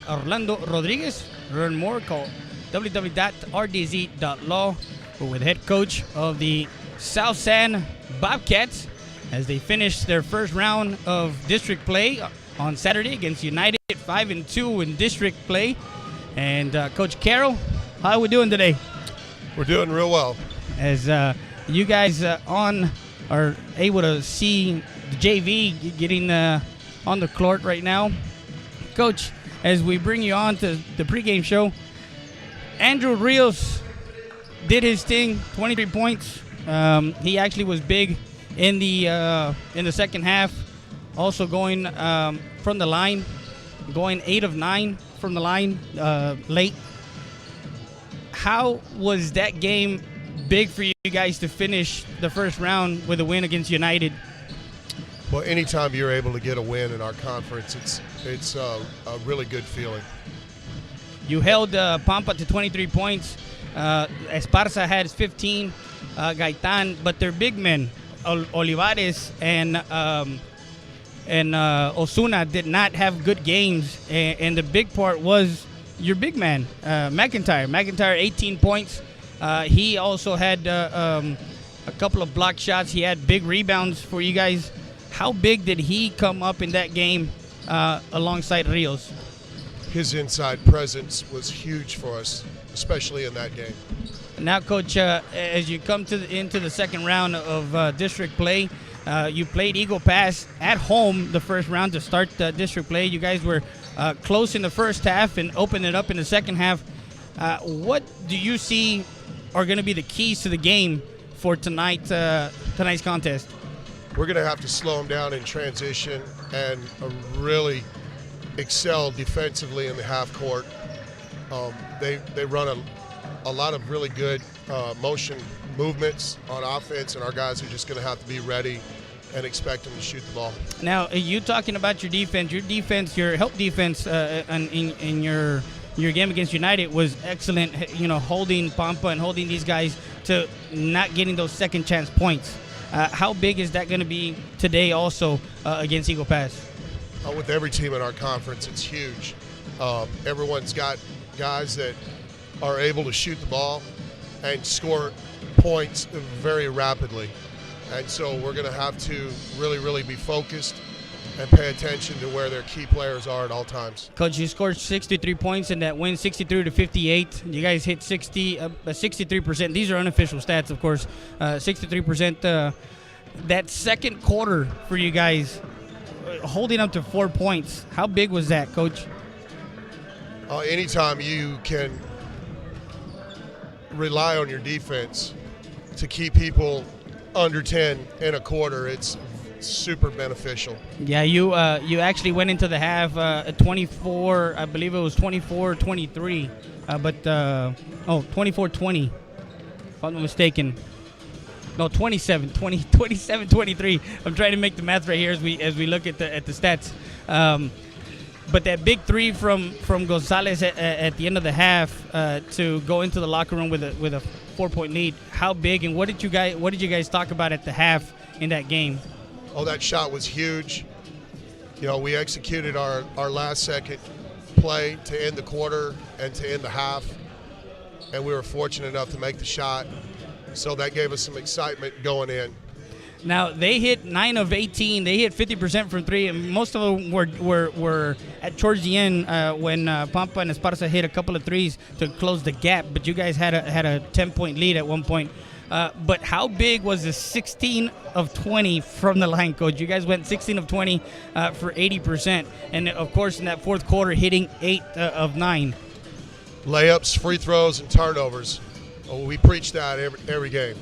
Orlando Rodriguez. Learn more, call www.rdz.law. We're with head coach of the South San Bobcats as they finish their first round of district play on Saturday against United, 5-2 in district play. And Coach Carroll, how are we doing today? We're doing real well. As you guys are able to see the JV getting on the court right now. Coach, as we bring you on to the pregame show, Andrew Rios did his thing, 23 points. He actually was big in the second half, also going from the line, going 8 of 9 from the line late. How was that game big for you guys to finish the first round with a win against United? Well, anytime you're able to get a win in our conference, it's a really good feeling. You held Pampa to 23 points. Esparza had 15, Gaitan, but their big men, Olivares and Osuna, did not have good games, and the big part was your big man, McIntyre. McIntyre, 18 points. He also had a couple of block shots. He had big rebounds for you guys. How big did he come up in that game alongside Rios? His inside presence was huge for us, especially in that game. Now, Coach, as you come into the second round of district play, you played Eagle Pass at home the first round to start district play. You guys were close in the first half and opened it up in the second half. What do you see are going to be the keys to the game for tonight's contest? We're going to have to slow them down in transition and really excel defensively in the half court. They run a lot of really good motion movements on offense, and our guys are just going to have to be ready and expect them to shoot the ball. Now, you talking about your defense, your help defense in your game against United was excellent, you know, holding Pampa and holding these guys to not getting those second chance points. How big is that going to be today also against Eagle Pass? With every team in our conference, it's huge. Everyone's got guys that are able to shoot the ball and score points very rapidly. And so we're going to have to really, really be focused and pay attention to where their key players are at all times. Coach, you scored 63 points in that win, 63-58. You guys hit 63%. These are unofficial stats, of course. 63%. That second quarter for you guys, holding up to 4 points. How big was that, Coach? Anytime you can rely on your defense to keep people under 10 in a quarter, it's super beneficial. Yeah, you actually went into the half at 24, I believe it was 24-23, 24-20, if I'm not mistaken. No, 27-23. I'm trying to make the math right here as we look at the stats. But that big three from Gonzalez at the end of the half to go into the locker room with a 4-point lead. How big, and what did you guys talk about at the half in that game? Oh, that shot was huge. You know, we executed our last second play to end the quarter and to end the half, and we were fortunate enough to make the shot. So that gave us some excitement going in. Now, they hit 9 of 18. They hit 50% from three, and most of them were at towards the end when Pampa and Esparza hit a couple of threes to close the gap. But you guys had a 10-point lead at one point. But how big was the 16 of 20 from the line, Coach? You guys went 16 of 20 for 80%. And, of course, in that fourth quarter, hitting 8 of 9. Layups, free throws, and turnovers. We preach that every game.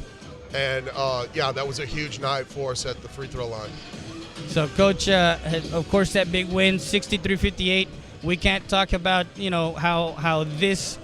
And, that was a huge night for us at the free throw line. So, Coach, of course, that big win, 63-58. We can't talk about, you know, how this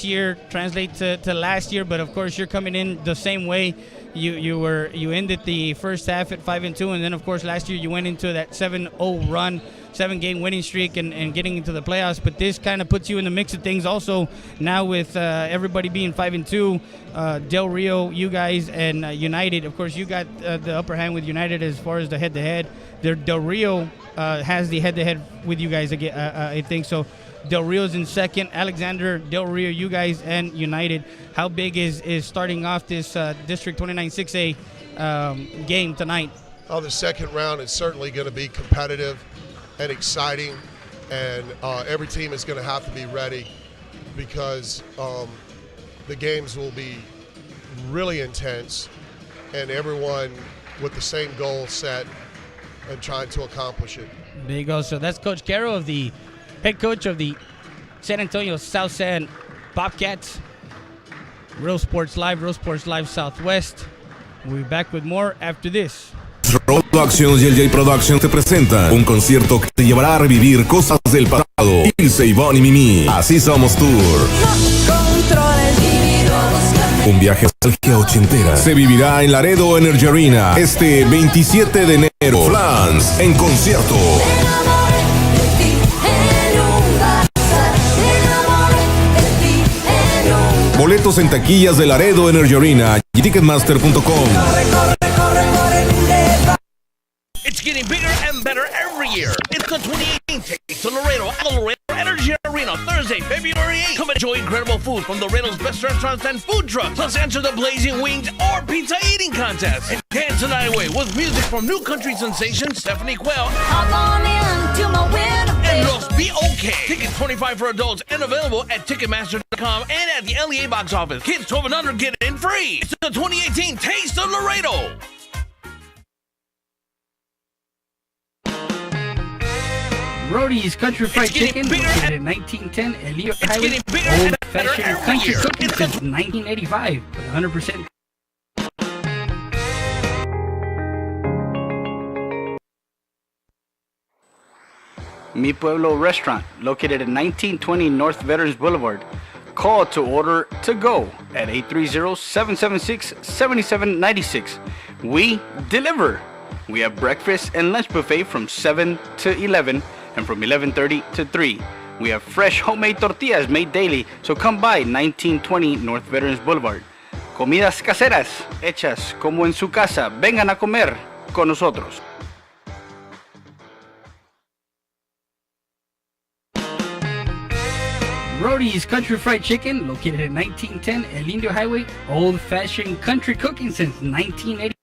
year translates to last year, but, of course, you're coming in the same way. You ended the first half at 5-2, and then, of course, last year you went into that 7-0 run, 7-game winning streak and getting into the playoffs. But this kind of puts you in the mix of things also now with everybody being 5-2, Del Rio, you guys, and United. Of course, you got the upper hand with United as far as the head-to-head. Del Rio has the head-to-head with you guys again, I think. So Del Rio's in second. Alexander, Del Rio, you guys, and United. How big is starting off this District 29 6A game tonight? Oh, the second round is certainly going to be competitive and exciting, and every team is going to have to be ready because the games will be really intense and everyone with the same goal set and trying to accomplish it. There you go. So that's Coach Caro, of the head coach of the San Antonio South San Bobcats. Real Sports Live Southwest. We'll be back with more after this. Productions y el J Production te presentan un concierto que te llevará a revivir cosas del pasado. Ilse, Ivonne y Mimi, Así Somos Tour. Un viaje a nostalgia ochentera se vivirá en Laredo Energy Arena este 27 de enero. Flans en concierto. Boletos en taquillas de Laredo Energy Arena y Ticketmaster.com. It's getting bigger and better every year. It's the 2018 Taste of Laredo at the Laredo Energy Arena, Thursday, February 8th. Come enjoy incredible food from Laredo's best restaurants and food trucks. Plus answer the Blazing Wings or Pizza Eating Contest. And dance the night away with music from new country sensation Stephanie Quayle and Los B.O.K. Tickets $25 for adults and available at Ticketmaster.com and at the LEA box office. Kids 12 and under get in free. It's the 2018 Taste of Laredo. Brody's Country Fried Chicken, located at 1910 Elio Highway. Old-fashioned country cooking since 1985 with 100%. Mi Pueblo Restaurant, located at 1920 North Veterans Boulevard. Call to order to go at 830-776-7796. We deliver. We have breakfast and lunch buffet from 7 to 11 and from 11:30 to 3. We have fresh homemade tortillas made daily, so come by 1920 North Veterans Boulevard. Comidas caseras, hechas como en su casa. Vengan a comer con nosotros. Brody's Country Fried Chicken, located at 1910 El Indio Highway. Old-fashioned country cooking since 1980.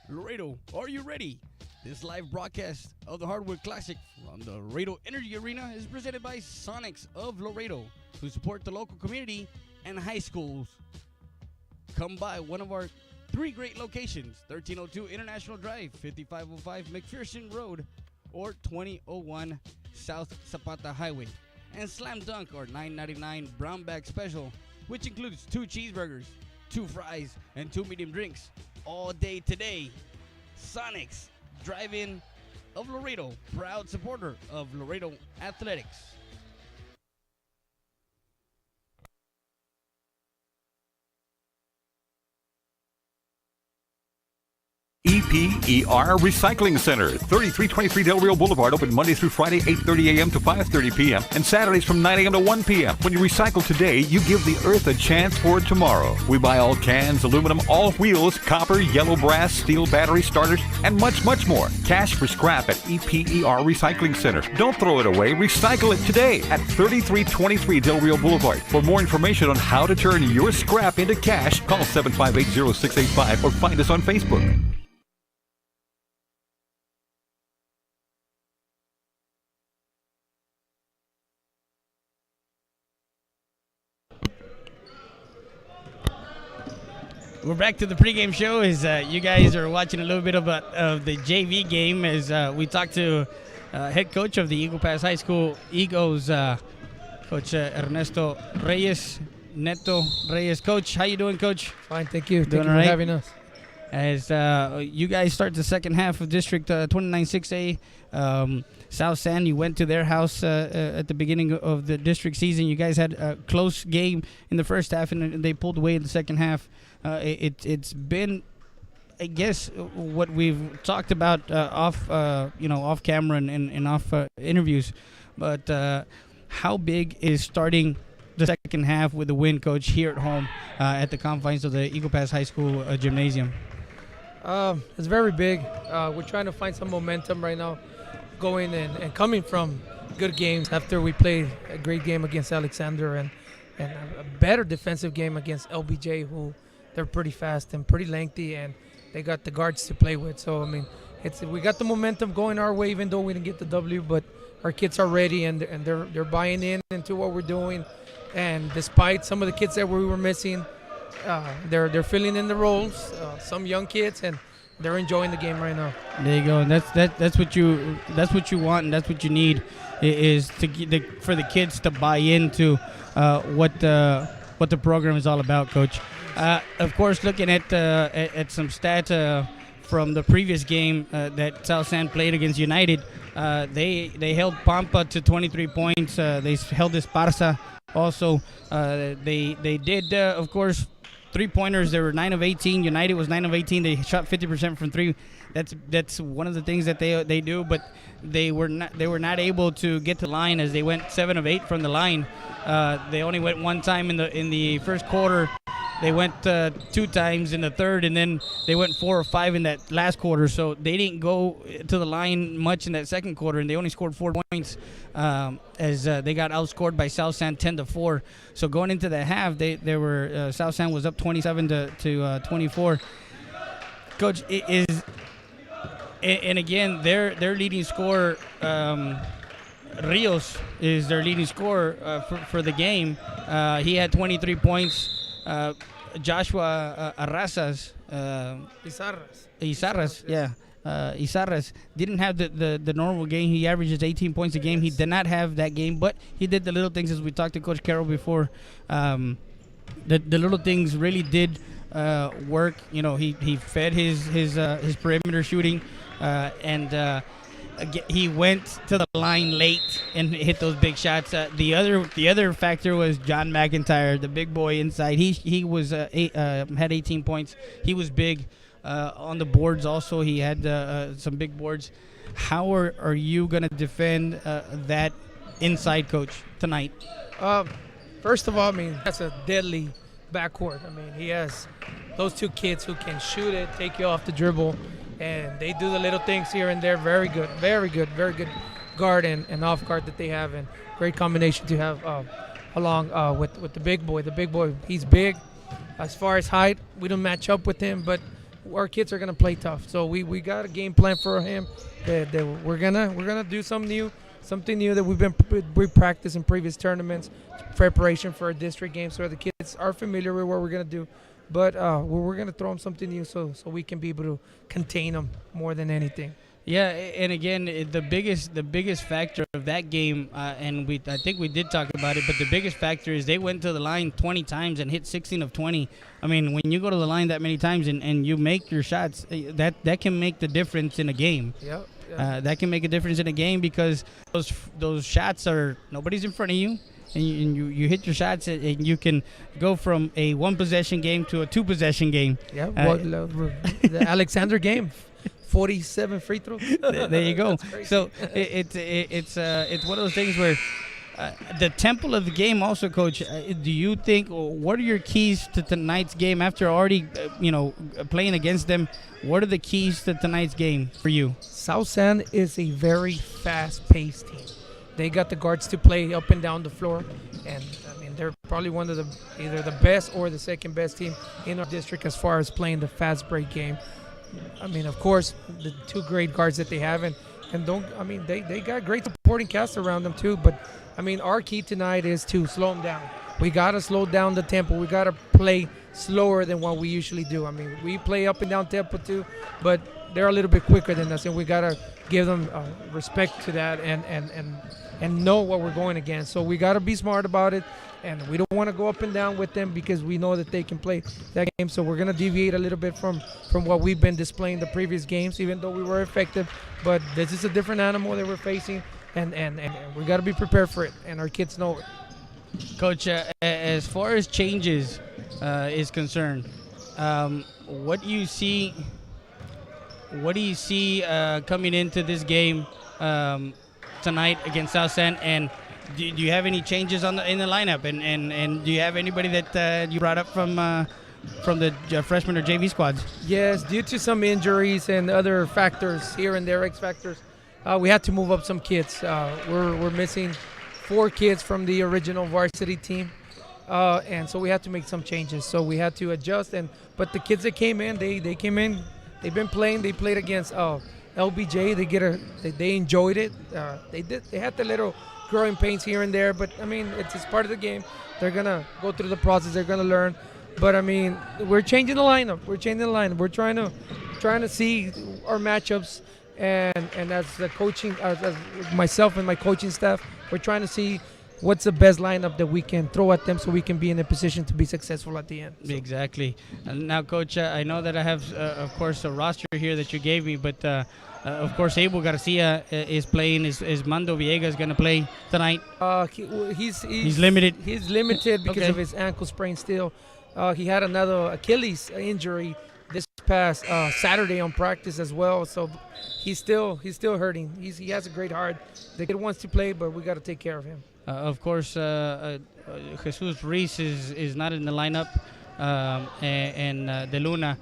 Laredo, are you ready? This live broadcast of the Hardwood Classic from the Laredo Energy Arena is presented by Sonics of Laredo, who support the local community and high schools. Come by one of our 3 great locations: 1302 International Drive, 5505 McPherson Road, or 2001 South Zapata Highway. And Slam Dunk, our $9.99 brown bag special, which includes 2 cheeseburgers, 2 fries, and 2 medium drinks. All day today. Sonics, Drive-In of Laredo, proud supporter of Laredo Athletics. EPER Recycling Center, 3323 Del Rio Boulevard, open Monday through Friday, 8:30 a.m. to 5:30 p.m. and Saturdays from 9 a.m. to 1 p.m. When you recycle today, you give the earth a chance for tomorrow. We buy all cans, aluminum, all wheels, copper, yellow brass, steel battery starters, and much, much more. Cash for scrap at EPER Recycling Center. Don't throw it away. Recycle it today at 3323 Del Rio Boulevard. For more information on how to turn your scrap into cash, call 758-0685 or find us on Facebook. We're back to the pregame show as you guys are watching a little bit of the JV game as we talked to head coach of the Eagle Pass High School Eagles, Coach Ernesto Reyes, Neto Reyes. Coach, how you doing, Coach? Fine, thank you. Doing Thank you all right? for having us. As you guys start the second half of District 29-6A, South San, you went to their house at the beginning of the district season. You guys had a close game in the first half, and they pulled away in the second half. It's been, I guess, what we've talked about off camera and off interviews. But how big is starting the second half with the win, Coach, here at home at the confines of the Eagle Pass High School gymnasium? It's very big. We're trying to find some momentum right now, going and coming from good games after we played a great game against Alexander and a better defensive game against LBJ, who they're pretty fast and pretty lengthy, and they got the guards to play with. So, I mean, we got the momentum going our way, even though we didn't get the W, but our kids are ready and they're buying into what we're doing. And despite some of the kids that we were missing, they're filling in the roles. Some young kids, and they're enjoying the game right now. There you go. And that's what you want, and that's what you need is for the kids to buy into what the program is all about, Coach. Of course, looking at some stats from the previous game that South San played against United, they held Pampa to 23 points. They held Esparza also. They did, of course, three-pointers. They were 9 of 18. United was 9 of 18. They shot 50% from three. That's one of the things that they do, but they were not able to get to the line as they went 7 of 8 from the line. They only went one time in the first quarter. They went 2 times in the third, and then they went 4 or 5 in that last quarter. So they didn't go to the line much in that second quarter, and they only scored 4 points as they got outscored by South San 10-4. So going into the half, they were South San was up 27 to 24. Coach, and again their leading scorer. Rios is their leading scorer for the game. He had 23 points. Joshua Arrasas, Izarras, yeah. Izarras didn't have the normal game. He averages 18 points a game. He did not have that game, but he did the little things, as we talked to Coach Carroll before. The little things really did work. You know, he fed his perimeter shooting, and he went to the line late and hit those big shots. The other factor was John McIntyre, the big boy inside. He was had 18 points. He was big on the boards. Also, he had some big boards. How are you going to defend that inside, Coach, tonight? First of all, I mean, that's a deadly backcourt. I mean, he has those 2 kids who can shoot it, take you off the dribble, and they do the little things here and there. Very good guard and off guard that they have, and great combination to have along with the big boy. The big boy, he's big. As far as height, we don't match up with him, but our kids are gonna play tough. So we got a game plan for him that we're gonna do something new that we practiced in previous tournaments, preparation for a district game, so the kids are familiar with what we're gonna do. But we're going to throw them something new so we can be able to contain them more than anything. Yeah, and again, the biggest factor of that game, and I think we did talk about it, but the biggest factor is they went to the line 20 times and hit 16 of 20. I mean, when you go to the line that many times and you make your shots, that can make the difference in a game. Yep. That can make a difference in a game because those shots are nobody's in front of you. And you hit your shots, and you can go from a 1-possession game to a 2-possession game. Yeah, the Alexander game, 47 free throws. There you go. So it's one of those things where the tempo of the game also, Coach. Do you think, what are your keys to tonight's game after already playing against them? What are the keys to tonight's game for you? South San is a very fast-paced team. They got the guards to play up and down the floor, and I mean they're probably one of either the best or the second best team in our district as far as playing the fast break game. I mean, of course, the 2 great guards that they have, and they got great supporting cast around them too. But I mean, our key tonight is to slow them down. We gotta slow down the tempo. We gotta play slower than what we usually do. I mean, we play up and down tempo too, but they're a little bit quicker than us, and we gotta give them respect to that and know what we're going against. So we got to be smart about it, and we don't want to go up and down with them because we know that they can play that game. So we're going to deviate a little bit from what we've been displaying the previous games, even though we were effective. But this is a different animal that we're facing, and we got to be prepared for it, and our kids know it. Coach, as far as changes is concerned, what do you see coming into this game tonight against South San, and do you have any changes in the lineup, and do you have anybody that you brought up from the freshman or JV squads? Yes, due to some injuries and other factors here and there, X factors, we had to move up some kids. We're missing 4 kids from the original varsity team, and so we had to make some changes. So we had to adjust. But the kids that came in, they came in. They've been playing. They played against LBJ. They enjoyed it. They had the little growing pains here and there, but I mean it's part of the game. They're gonna go through the process. They're gonna learn. But I mean, we're changing the lineup. We're trying to see our matchups, and as the coaching, as myself and my coaching staff, we're trying to see what's the best lineup that we can throw at them so we can be in a position to be successful at the end. So. Exactly. And now, Coach, I know that I have, of course, a roster here that you gave me, but of course, Abel Garcia is playing. Is Mando Villegas going to play tonight? He's limited. He's limited because Okay. of his ankle sprain still. He had another Achilles injury this past Saturday on practice as well. So he's still hurting. He has a great heart. The kid wants to play, but we got to take care of him. Of course, Jesus Reese is not in the lineup, and De Luna.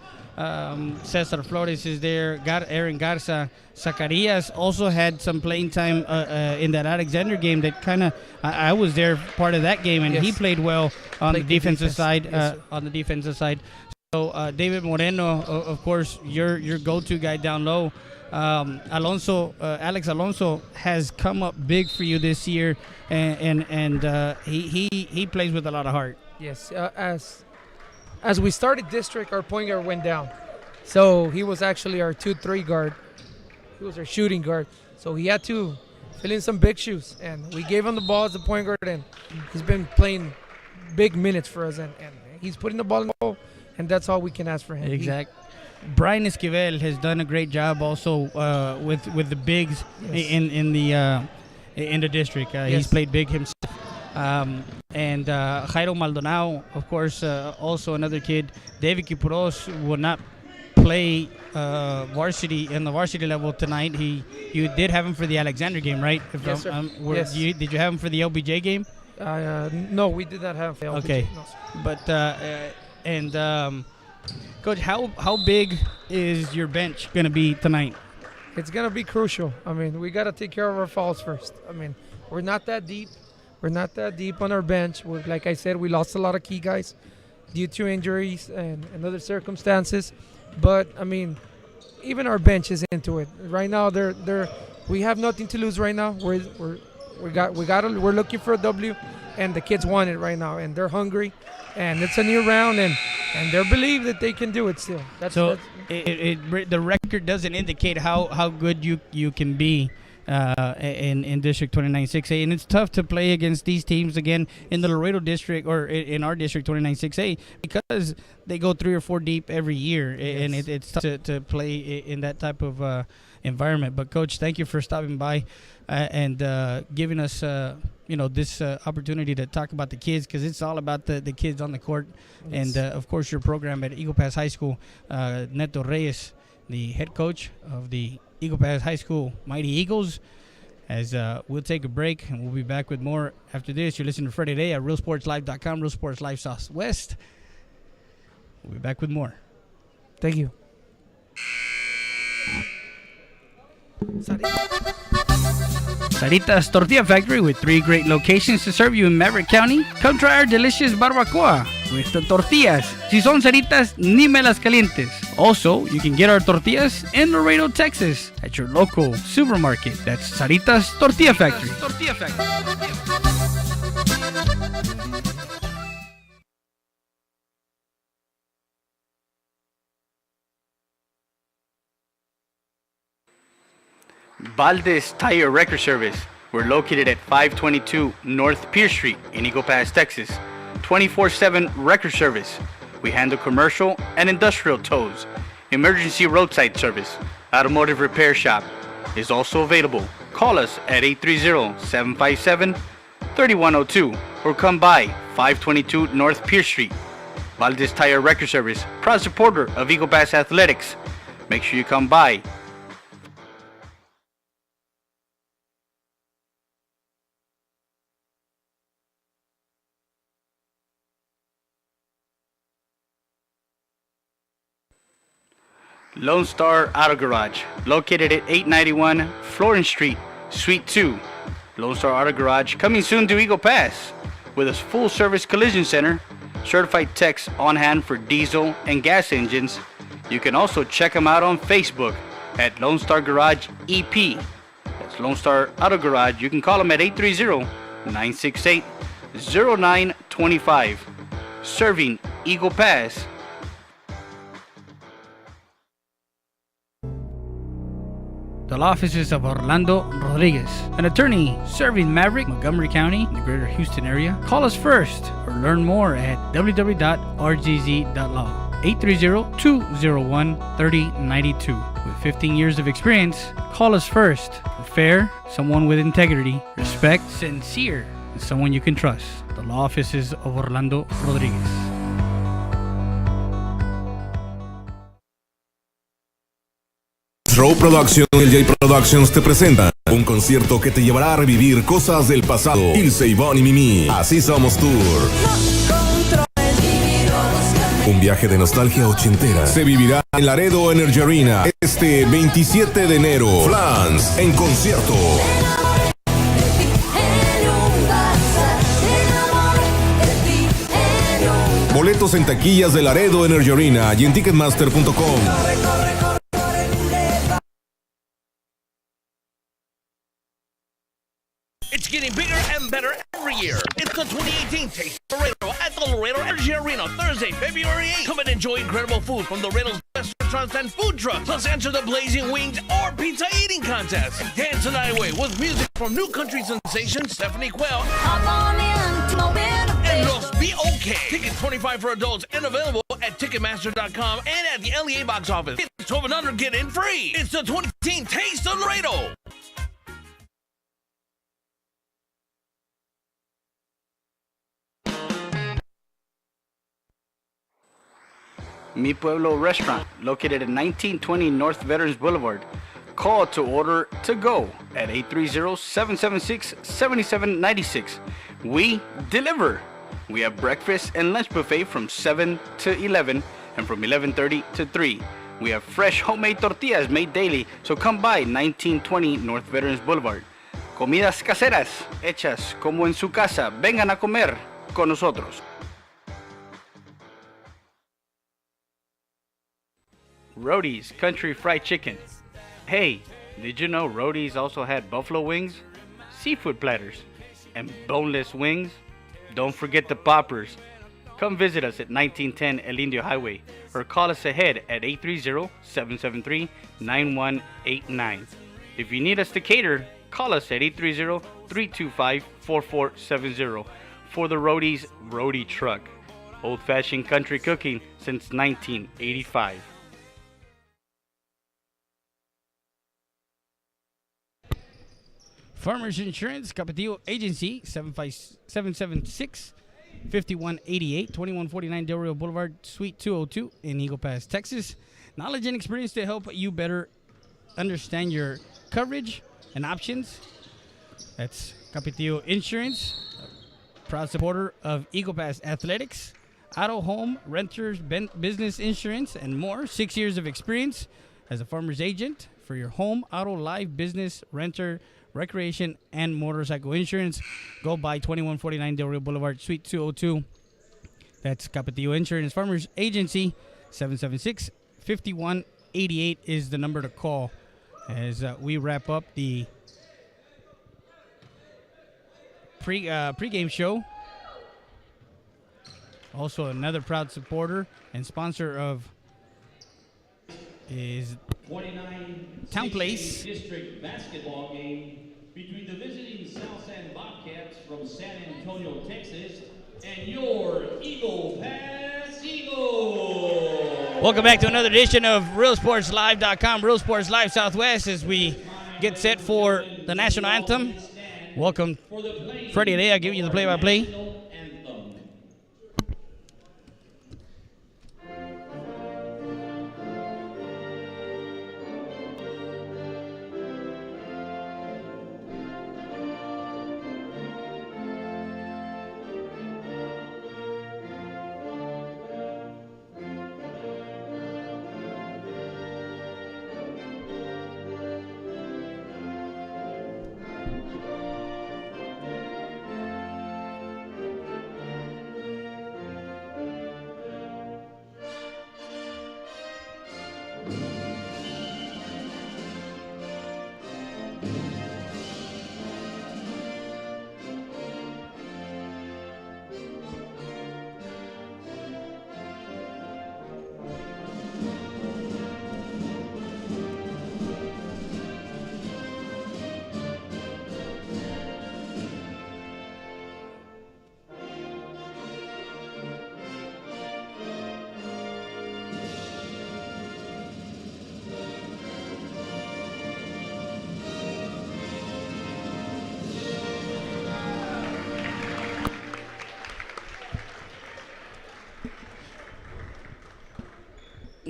Cesar Flores is there. Aaron Garza. Zacarias also had some playing time in that Alexander game. That kind of I was there part of that game, and Yes. he played well on the defensive side. Yes, On the defensive side. So David Moreno, of course, your go-to guy down low. Alex Alonso has come up big for you this year, and he plays with a lot of heart. Yes, as we started district, our point guard went down. So he was actually our 2-3 guard. He was our shooting guard. So he had to fill in some big shoes. And we gave him the ball as the point guard, and he's been playing big minutes for us. And he's putting the ball in the hole, and that's all we can ask for him. Exactly. Brian Esquivel has done a great job also with the bigs in the district. He's Yes. played big himself. And Jairo Maldonado, of course, also another kid. David Kipuros will not play varsity in the varsity level tonight. You did have him for the Alexander game, right? Yes, sir. Yes. Did you have him for the LBJ game? No, we did not have LBJ. Okay. No, sir. But Coach, how big is your bench going to be tonight? It's going to be crucial. I mean, we got to take care of our fouls first. I mean, we're not that deep. We're not that deep on our bench. Like I said, we lost a lot of key guys due to injuries and other circumstances. But, I mean, even our bench is into it. Right now, we have nothing to lose right now. We're looking for a W, and the kids want it right now, and they're hungry. And it's a new round, and they believe that they can do it still. The record doesn't indicate how good you can be in District 29-6A, and it's tough to play against these teams again in the Laredo District or in our District 29-6A because they go 3 or 4 deep every year, and it's tough to play in that type of environment. But Coach, thank you for stopping by and giving us this opportunity to talk about the kids, because it's all about the kids on the court. Yes. And of course your program at Eagle Pass High School, Neto Reyes, the head coach of the Eagle Pass High School Mighty Eagles. As we'll take a break and we'll be back with more after this. You're listening to Friday Day at RealSportsLive.com, Real Sports Live Southwest. We'll be back with more. Thank you. Sarita's Tortilla Factory, with 3 great locations to serve you in Maverick County. Come try our delicious barbacoa with the tortillas. Si son Saritas, ni me las calientes. Also, you can get our tortillas in Laredo, Texas at your local supermarket. That's Sarita's Tortilla Factory. Valdez Tire Record Service. We're located at 522 North Pierce Street in Eagle Pass, Texas. 24/7 record service. We handle commercial and industrial tows. Emergency roadside service. Automotive repair shop is also available. Call us at 830-757-3102 or come by 522 North Pierce Street. Valdez Tire Record Service, proud supporter of Eagle Pass Athletics. Make sure you come by. Lone Star Auto Garage, located at 891 Florence Street, Suite 2. Lone Star Auto Garage, coming soon to Eagle Pass, with a full-service collision center, certified techs on hand for diesel and gas engines. You can also check them out on Facebook at Lone Star Garage EP. That's Lone Star Auto Garage. You can call them at 830-968-0925. Serving Eagle Pass. The law offices of Orlando Rodriguez, an attorney serving Maverick, Montgomery County, and the greater Houston area. Call us first or learn more at www.rgz.law. 830-201-3092. With 15 years of experience, call us first. Fair, someone with integrity, respect, sincere, and someone you can trust. The law offices of Orlando Rodriguez. Row Production y LJ Productions te presentan un concierto que te llevará a revivir cosas del pasado. Ilse, Ivonne y Mimi, Así Somos Tour. Un viaje de nostalgia ochentera se vivirá en Laredo Energy Arena este 27 de enero. Flans en concierto. Boletos en taquillas de Laredo Energy Arena y en Ticketmaster.com. It's getting bigger and better every year. It's the 2018 Taste of Laredo at the Laredo Energy Arena, Thursday, February 8th. Come and enjoy incredible food from Laredo's best restaurants and food trucks. Plus enter the Blazing Wings or Pizza Eating Contest. Dance the night away with music from new country sensation Stephanie Quayle and Los B.O.K. Tickets $25 for adults and available at Ticketmaster.com and at the LEA box office. It's 12 and under, get in free. It's the 2018 Taste of Laredo. Mi Pueblo Restaurant, located at 1920 North Veterans Boulevard. Call to order to go at 830-776-7796. We deliver. We have breakfast and lunch buffet from 7 to 11 and from 11:30 to 3. We have fresh homemade tortillas made daily, so come by 1920 North Veterans Boulevard. Comidas caseras, hechas como en su casa. Vengan a comer con nosotros. Roadie's Country Fried Chicken. Hey, did you know Roadie's also had buffalo wings, seafood platters, and boneless wings? Don't forget the poppers. Come visit us at 1910 El Indio Highway or call us ahead at 830-773-9189. If you need us to cater, call us at 830-325-4470 for the Roadie's Roadie Truck. Old-fashioned country cooking since 1985. Farmers Insurance, Capetillo Agency, 776-5188, 2149 Del Rio Boulevard, Suite 202 in Eagle Pass, Texas. Knowledge and experience to help you better understand your coverage and options. That's Capetillo Insurance, proud supporter of Eagle Pass Athletics, auto, home, renters, business insurance, and more. 6 years of experience as a farmer's agent for your home, auto, life, business, renter, recreation, and motorcycle insurance. Go by 2149 Del Rio Boulevard, Suite 202. That's Capetillo Insurance Farmers Agency. 776-5188 is the number to call as we wrap up the pregame show. Also, another proud supporter and sponsor of is Town Place District basketball game between the visiting South San Bobcats from San Antonio, Texas, and your Eagle Pass Eagles. Welcome back to another edition of RealSportsLive.com, Real Sports Live Southwest, as we get set for the national anthem. Welcome, Freddie Day. I'll give you the play-by-play.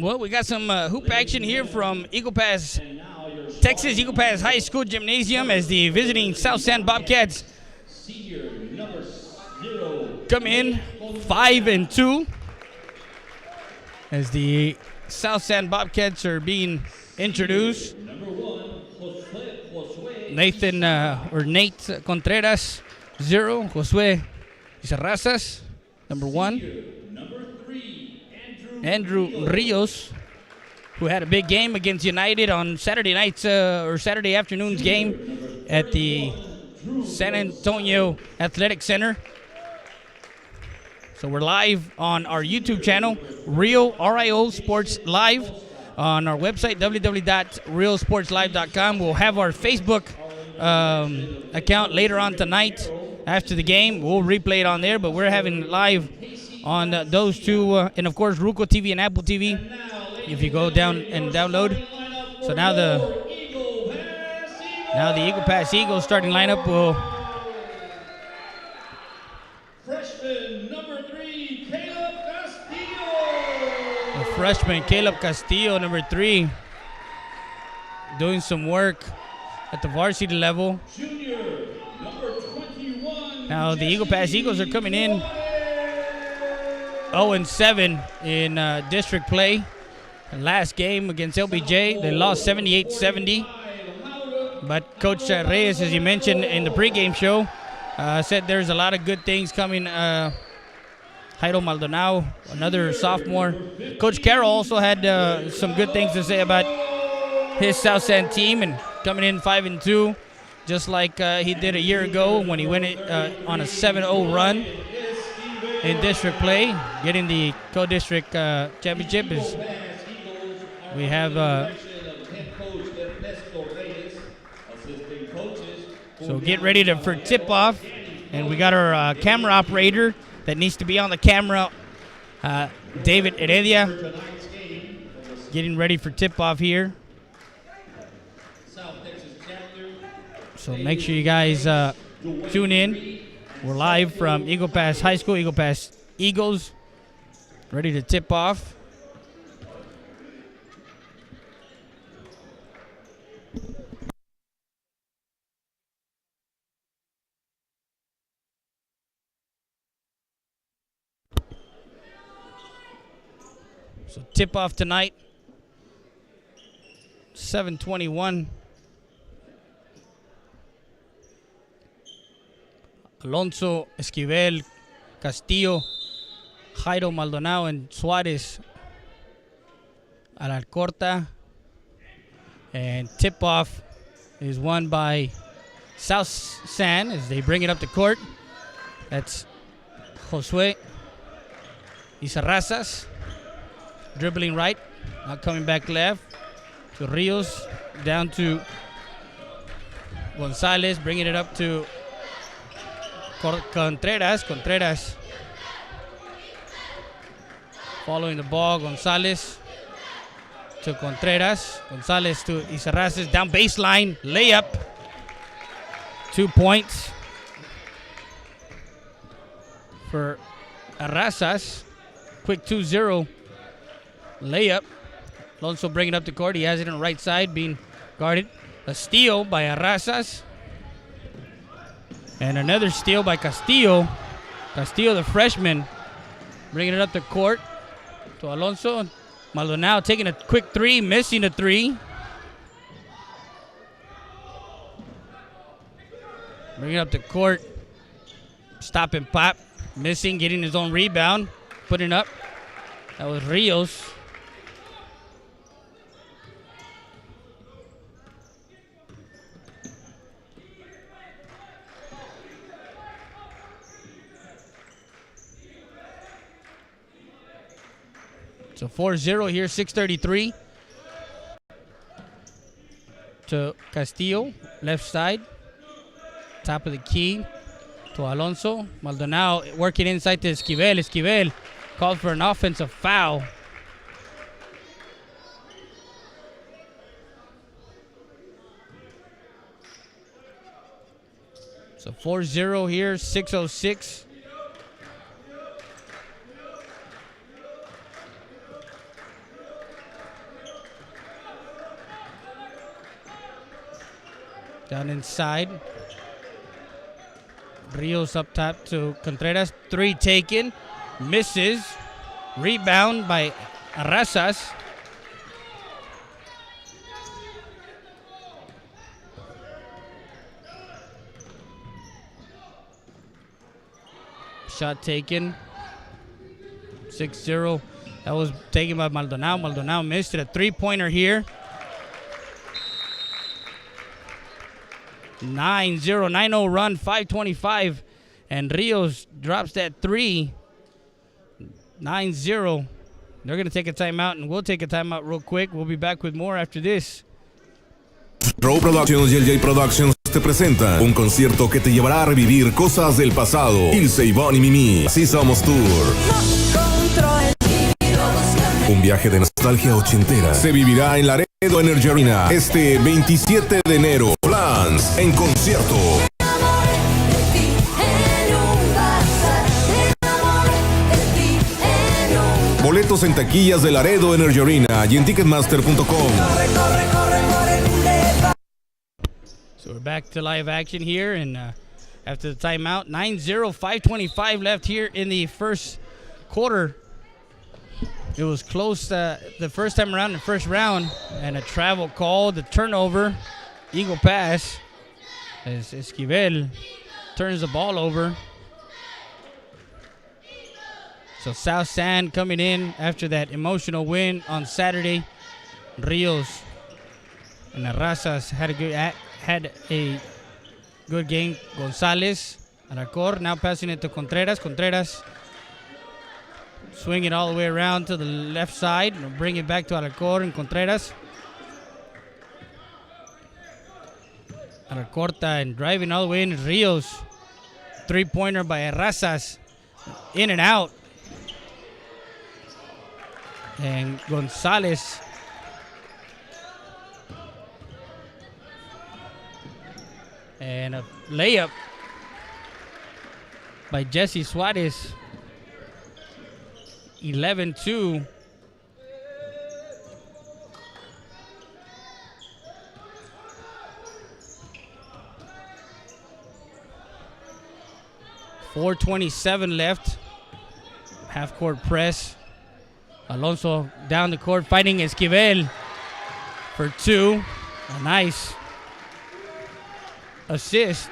Well, we got some hoop action here from Eagle Pass, Texas Eagle Pass High School Gymnasium as the visiting South San Bobcats come in 5-2 as the South San Bobcats are being introduced. Nate Contreras, 0. Josue Terrazas, number 1. Andrew Rios, who had a big game against United on Saturday night's or Saturday afternoon's game at the San Antonio Athletic Center. So we're live on our YouTube channel, RIO Sports Live, on our website, www.realsportslive.com. We'll have our Facebook account later on tonight after the game. We'll replay it on there, but we're having live on those two, and of course Ruco TV and Apple TV if you go down and download. So now the Eagle Pass Eagles starting lineup will Freshman number 3, Caleb Castillo. the freshman Caleb Castillo, number 3, doing some work at the varsity level. Junior number 21. Now the Eagle Pass Eagles are coming in 0-7 in district play. Last game against LBJ, they lost 78-70. But Coach Reyes, as you mentioned in the pregame show, said there's a lot of good things coming. Jairo Maldonado, another sophomore. Coach Carroll also had some good things to say about his South San team and coming in 5-2, just like he did a year ago when he went on a 7-0 run in district play, getting the co-district championship. We have so get ready for tip-off, and we got our camera operator that needs to be on the camera, David Heredia, getting ready for tip-off here. So make sure you guys tune in. We're live from Eagle Pass High School, Eagle Pass Eagles, ready to tip off. So tip off tonight, 7:21. Alonso, Esquivel, Castillo, Jairo Maldonado, and Suarez Alarcorta. And tip-off is won by South San as they bring it up to court. That's Josue Terrazas, dribbling right, now coming back left to Rios, down to Gonzalez, bringing it up to Contreras following the ball. Gonzalez to Contreras. Gonzalez to Terrazas, down baseline, layup. 2 points for Terrazas. Quick 2-0 layup. Alonso bringing it up the court. He has it on the right side, being guarded. A steal by Terrazas. And another steal by Castillo. Castillo, the freshman, bringing it up the court to Alonso. Maldonado taking a quick 3, missing a 3. Bringing it up the court. Stop and pop. Missing, getting his own rebound. Putting up. That was Rios. So 4-0 here, 6:33 to Castillo, left side, top of the key to Alonso. Maldonado working inside to Esquivel. Esquivel called for an offensive foul. So 4-0 here, 6:06. Down inside. Rios up top to Contreras. 3 taken. Misses. Rebound by Arrasas. Shot taken. 6-0. That was taken by Maldonado. Maldonado missed it. A 3-pointer here. 9-0. 9-0 run. 5:25. And Rios drops that 3. 9-0. They're going to take a timeout, and we'll take a timeout real quick. We'll be back with more after this. Row Productions y LJ Productions te presenta un concierto que te llevará a revivir cosas del pasado. Ilse, Ivonne y Mimi. Así somos tour. Un viaje de nostalgia ochentera se vivirá en Laredo Energy Arena este 27 de enero. Plans en concierto. Boletos en taquillas de Laredo Energy Arena y en Ticketmaster.com. So we're back to live action here, and after the timeout, 9-0, 5:25 left here in the first quarter. It was close the first time around in the first round, and a travel call, the turnover, Eagle pass, as Esquivel turns the ball over. So South San coming in after that emotional win on Saturday. Rios and Arrasas had a good game. Gonzalez, Alarcor, now passing it to Contreras. Contreras swing it all the way around to the left side. Bring it back to Alarcor and Contreras. Alarcorta and driving all the way in. Rios. 3-pointer by Arrasas. In and out. And Gonzalez and a layup by Jesse Suarez. 11-2. .427 left. Half-court press. Alonso down the court fighting Esquivel for 2. A nice assist.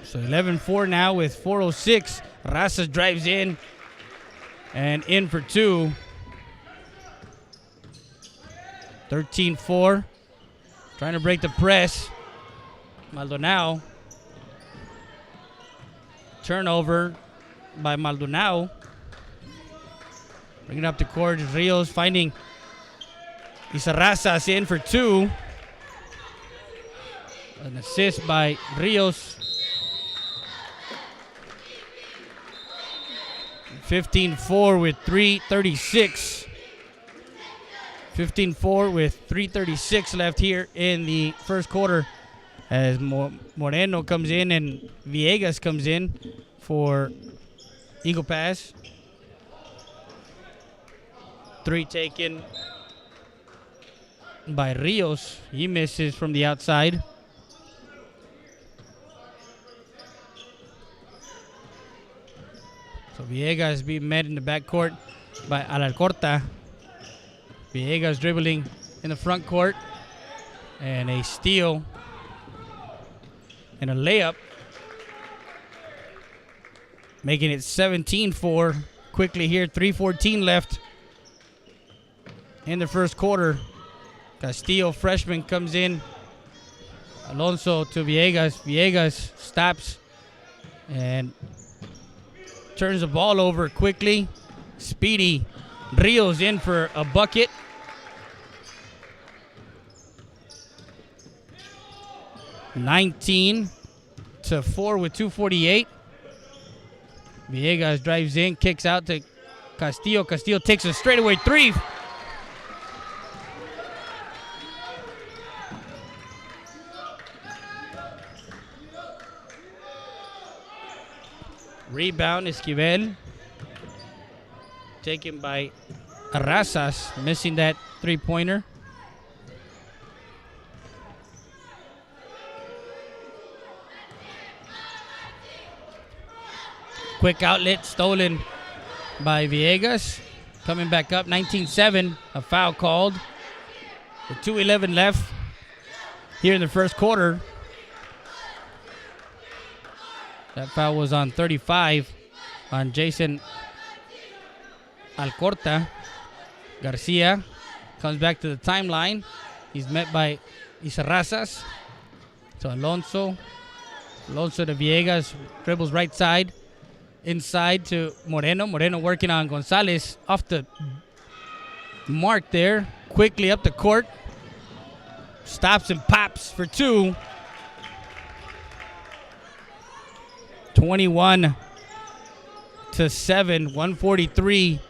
So 11-4 now with 4:06. Razas drives in and in for 2. 13-4. Trying to break the press. Maldonado. Turnover by Maldonado. Bringing up the court. Rios finding Isarrazas in for 2. An assist by Rios. 15-4 with 3:36. 15-4 with 3:36 left here in the first quarter. As Moreno comes in and Villegas comes in for Eagle pass. 3 taken by Rios. He misses from the outside. So Villegas being met in the backcourt by Alarcorta. Villegas dribbling in the front court. And a steal. And a layup, making it 17-4 quickly here. 3:14 left in the first quarter. Castillo, freshman, comes in. Alonso to Villegas. Villegas stops and turns the ball over quickly. Speedy. Rios in for a bucket. (19-4) with 2:48. Villegas drives in, kicks out to Castillo. Castillo takes a straightaway 3. Rebound, Esquivel. taken by Arrasas, missing that three-pointer. Quick outlet stolen by Villegas. Coming back up, 19-7, a foul called. With 2:11 left here in the first quarter. That foul was on 35 on Jason Alcorta. Garcia comes back to the timeline. He's met by Isarrazas. So Alonso to Villegas, dribbles right side. Inside to Moreno. Moreno working on Gonzalez off the mark there. Quickly up the court. Stops and pops for two. 21-7, 143.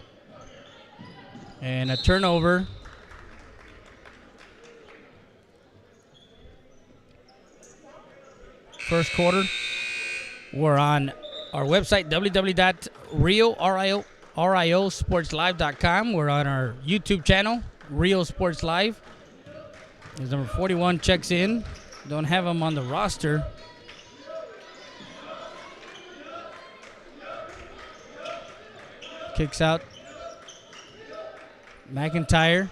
And a turnover. First quarter. We're on our website, www.riosportslive.com. We're on our YouTube channel, Rio Sports Live. As number 41 checks in. Don't have him on the roster. Kicks out. McIntyre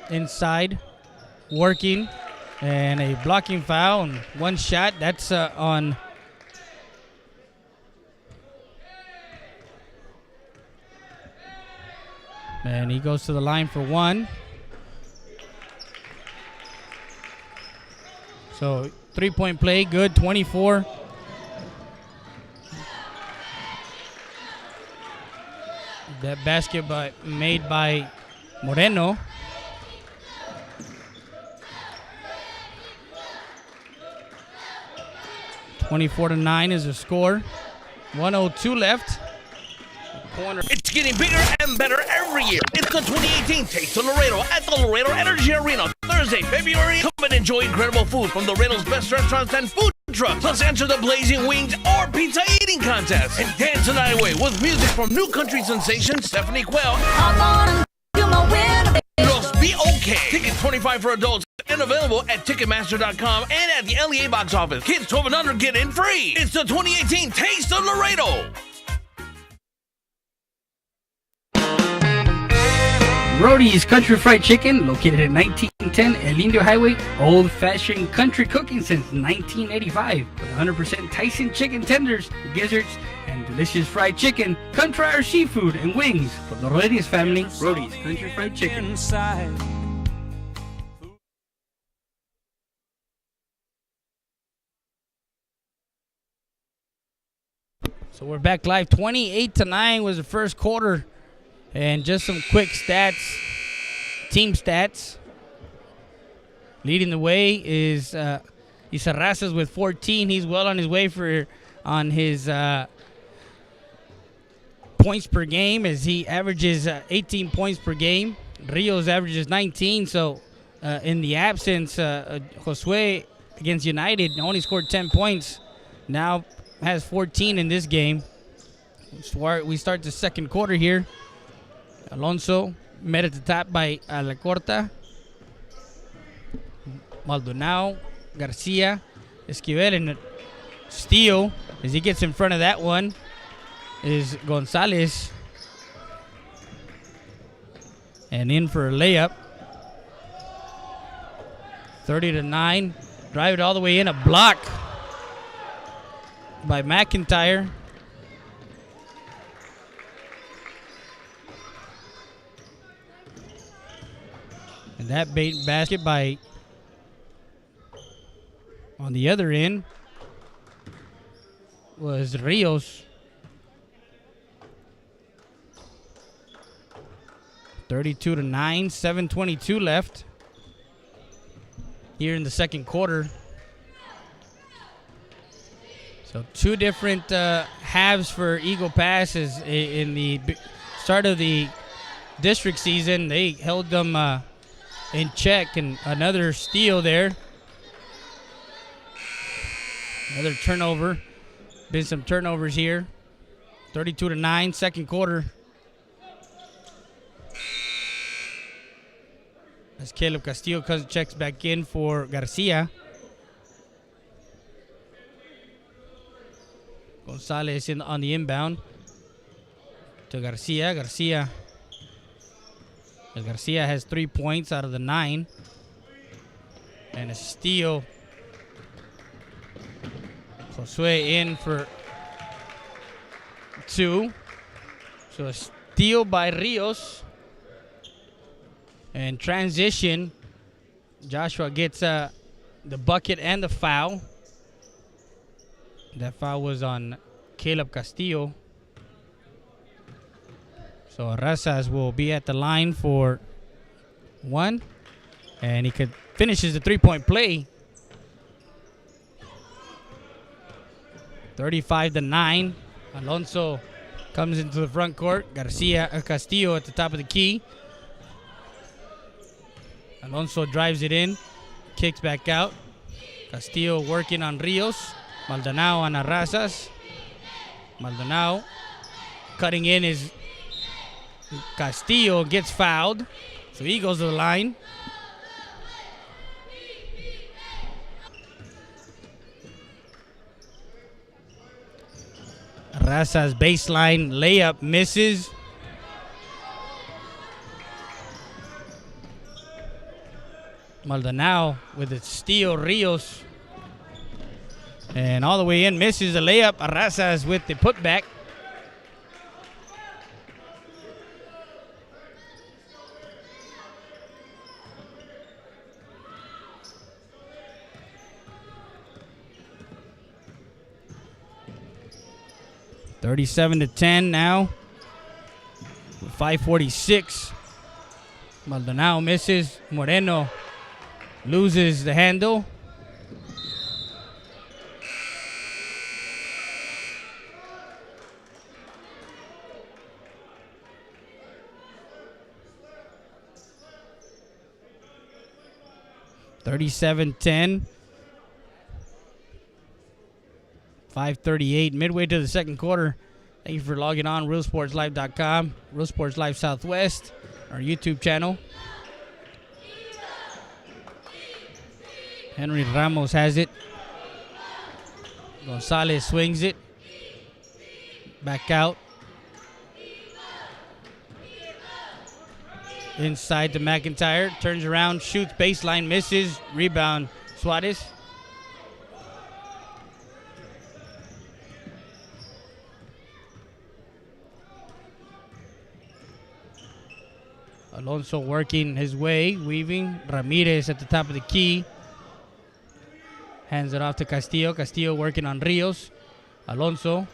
inside, working, and a blocking foul and one shot. That's on and he goes to the line for one. So 3-point play, good, 24. That basket made by Moreno. (24-9) is the score. 1:02 left. Corner. It's getting bigger and better every year. It's the 2018 Taste of Laredo at the Laredo Energy Arena, Thursday, February 8th. Come and enjoy incredible food from Laredo's best restaurants and food trucks. Plus answer the blazing wings or pizza eating contest. And dance the night away with music from new country sensation Stephanie Quell. Girls Be Okay. Tickets $25 for adults and available at Ticketmaster.com and at the LEA box office. Kids 12 and under get in free. It's the 2018 Taste of Laredo. Rody's Country Fried Chicken, located at 1910 El Indio Highway. Old-fashioned country cooking since 1985. With 100% Tyson chicken tenders, gizzards, and delicious fried chicken. Come try our seafood and wings from the Rodriguez family. Rody's Country Fried Chicken. So we're back live. 28-9 was the first quarter. And just some quick stats, team stats. Leading the way is Isarrazas with 14. He's well on his way on his points per game, as he averages 18 points per game. Rios averages 19. So in the absence, Josue against United only scored 10 points. Now has 14 in this game. We start the second quarter here. Alonso met at the top by Alcorta. Maldonado, Garcia, Esquivel, and steal as he gets in front of that one is Gonzalez. And in for a layup. 30-9. Drive it all the way in. A block by McIntyre. And that bait basket on the other end was Rios. 32-9, 7:22 left here in the second quarter. So two different halves for Eagle Pass. In the start of the district season, they held them in check, and another steal there. Another turnover. Been some turnovers here. 32-9, second quarter. As Caleb Castillo checks back in for Garcia. Gonzalez on the inbound to Garcia. Garcia has 3 points out of the 9. And a steal. Josue in for 2. So a steal by Rios. And transition. Joshua gets the bucket and the foul. That foul was on Caleb Castillo. So Arrasas will be at the line for 1. And he finishes the 3-point play. 35-9. Alonso comes into the front court. Castillo at the top of the key. Alonso drives it in. Kicks back out. Castillo working on Rios. Maldonado on Arrasas. Maldonado cutting in is Castillo, gets fouled. So he goes to the line. Arrasas baseline layup misses. Maldonado with a steal. Rios. And all the way in, misses the layup. Arrasas with the putback. $37-10 now. With 5:46. Maldonado misses. Moreno loses the handle. $37-10. 5:38 midway to the second quarter. Thank you for logging on realsportslive.com, Real Sports Live Southwest, our YouTube channel. Henry Ramos has it. Gonzalez swings it. Back out. Inside to McIntyre. Turns around, shoots, baseline, misses. Rebound, Suarez. Alonso working his way, weaving. Ramirez at the top of the key. Hands it off to Castillo. Castillo working on Rios. Alonso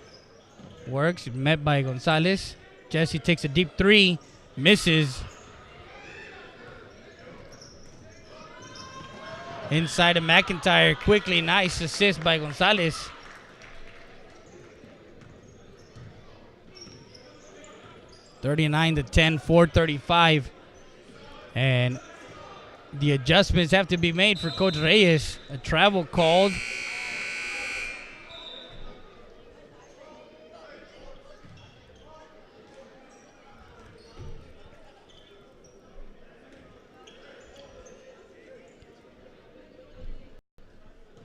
works, met by Gonzalez. Jesse takes a deep 3, misses. Inside to McIntyre, quickly, nice assist by Gonzalez. $39-10, 4:35. And the adjustments have to be made for Coach Reyes. A travel called.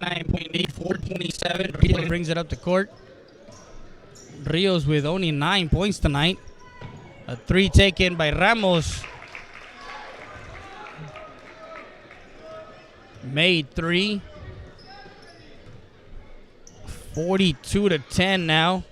.8, 4:27. Rios brings it up to court. Rios with only 9 points tonight. A 3 taken by Ramos. Made 3. 42-10 now.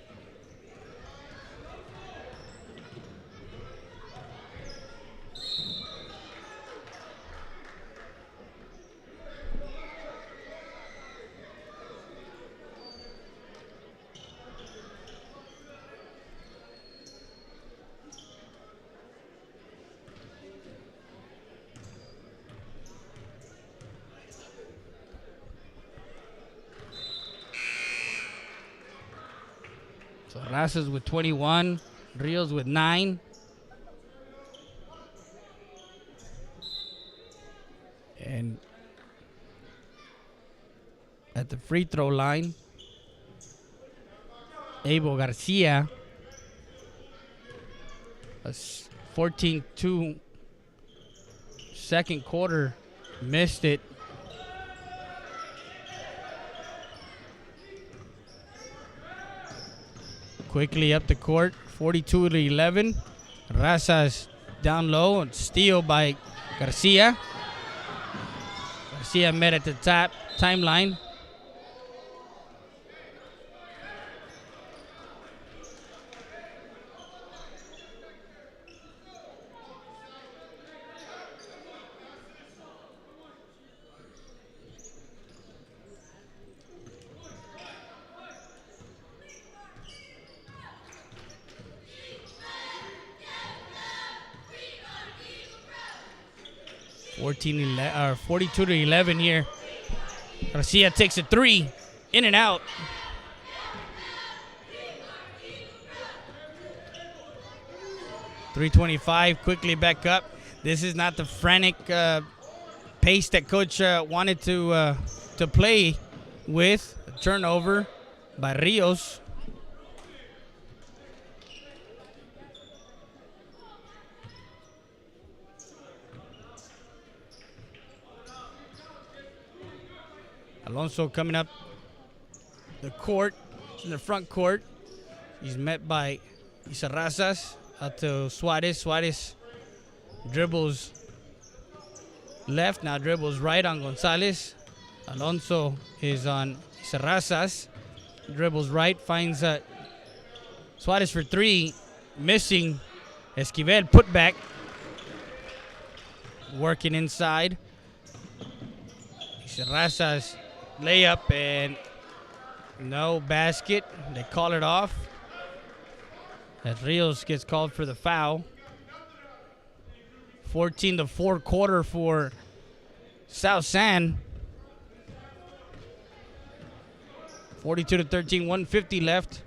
So Razas with 21, Rios with 9. And at the free throw line, Abel Garcia, a 14-2 second quarter. Missed it. Quickly up the court, 42-11. Razas down low, and steal by Garcia. Garcia met at the top timeline. Or 42-11 here. Garcia takes a three, in and out. .325, quickly back up. This is not the frantic pace that coach wanted to play with. A turnover by Rios. Alonso coming up the court, in the front court. He's met by Isarrazas out to Suarez. Suarez dribbles left, now dribbles right on Gonzalez. Alonso is on Isarrazas. Dribbles right, finds Suarez for three, missing. Esquivel put back, working inside. Isarrazas layup and no basket. They call it off as Rios gets called for the foul. 14-4 quarter for South San. 42-13, 150 left.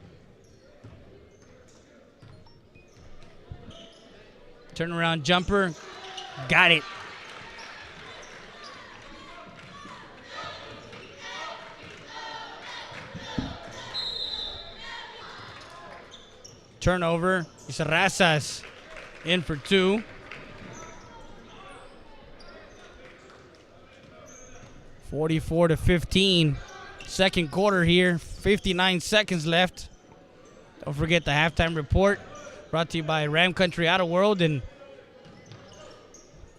Turnaround jumper, got it. Turnover. Isarrazas in for two. 44-15. Second quarter here. 59 seconds left. Don't forget the halftime report. Brought to you by Ram Country Auto World and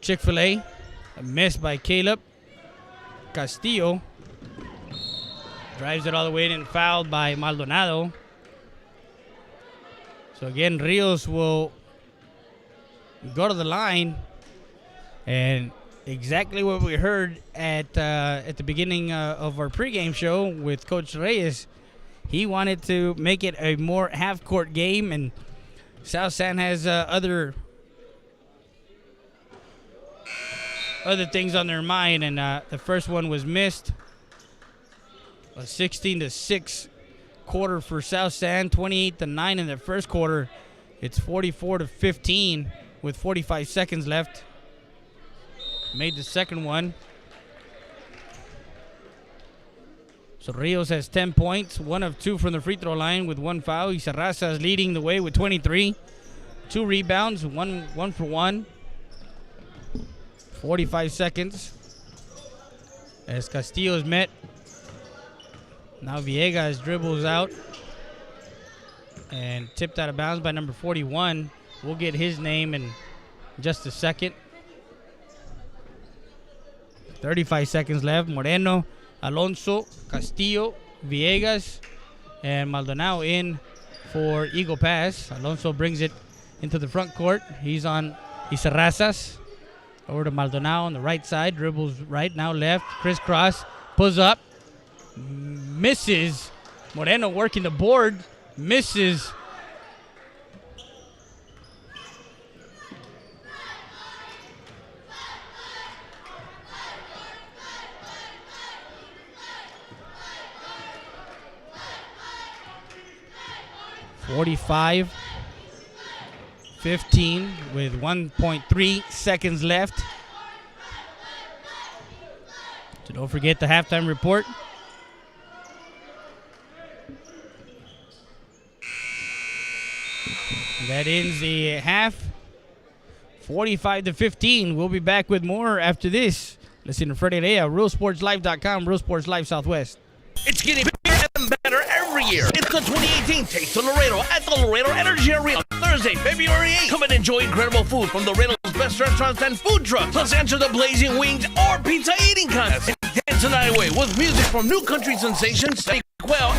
Chick-fil-A. A miss by Caleb. Castillo drives it all the way in and fouled by Maldonado. So again, Rios will go to the line, and exactly what we heard at the beginning of our pregame show with Coach Reyes. He wanted to make it a more half-court game, and South San has other things on their mind, and the first one was missed. A 16-6 quarter for South San, 28-9 in the first quarter. It's 44-15 with 45 seconds left. Made the second one. So Rios has 10 points, 1 of 2 from the free throw line with 1 foul. Isarrazas leading the way with 23. 2 rebounds, one for 1. 45 seconds. As Castillo is met. Now Villegas dribbles out and tipped out of bounds by number 41. We'll get his name in just a second. 35 seconds left. Moreno, Alonso, Castillo, Villegas, and Maldonado in for Eagle Pass. Alonso brings it into the front court. He's on Isarrazas. Over to Maldonado on the right side. Dribbles right, now left. Crisscross. Pulls up. Misses. Moreno working the board. Misses. .45-15 with 1.3 seconds left. So don't forget the halftime report. That ends the half. 45-15. We'll be back with more after this. Listen to Freddie Rea, RealSportsLive.com, Real Sports Live Southwest. It's getting bigger and better every year. It's the 2018 Taste of Laredo at the Laredo Energy Arena. Thursday, February 8th. Come and enjoy incredible food from Laredo's best restaurants and food trucks. Plus answer the blazing wings or pizza eating contest. Dance the night away with music from new country sensations, Stay Well,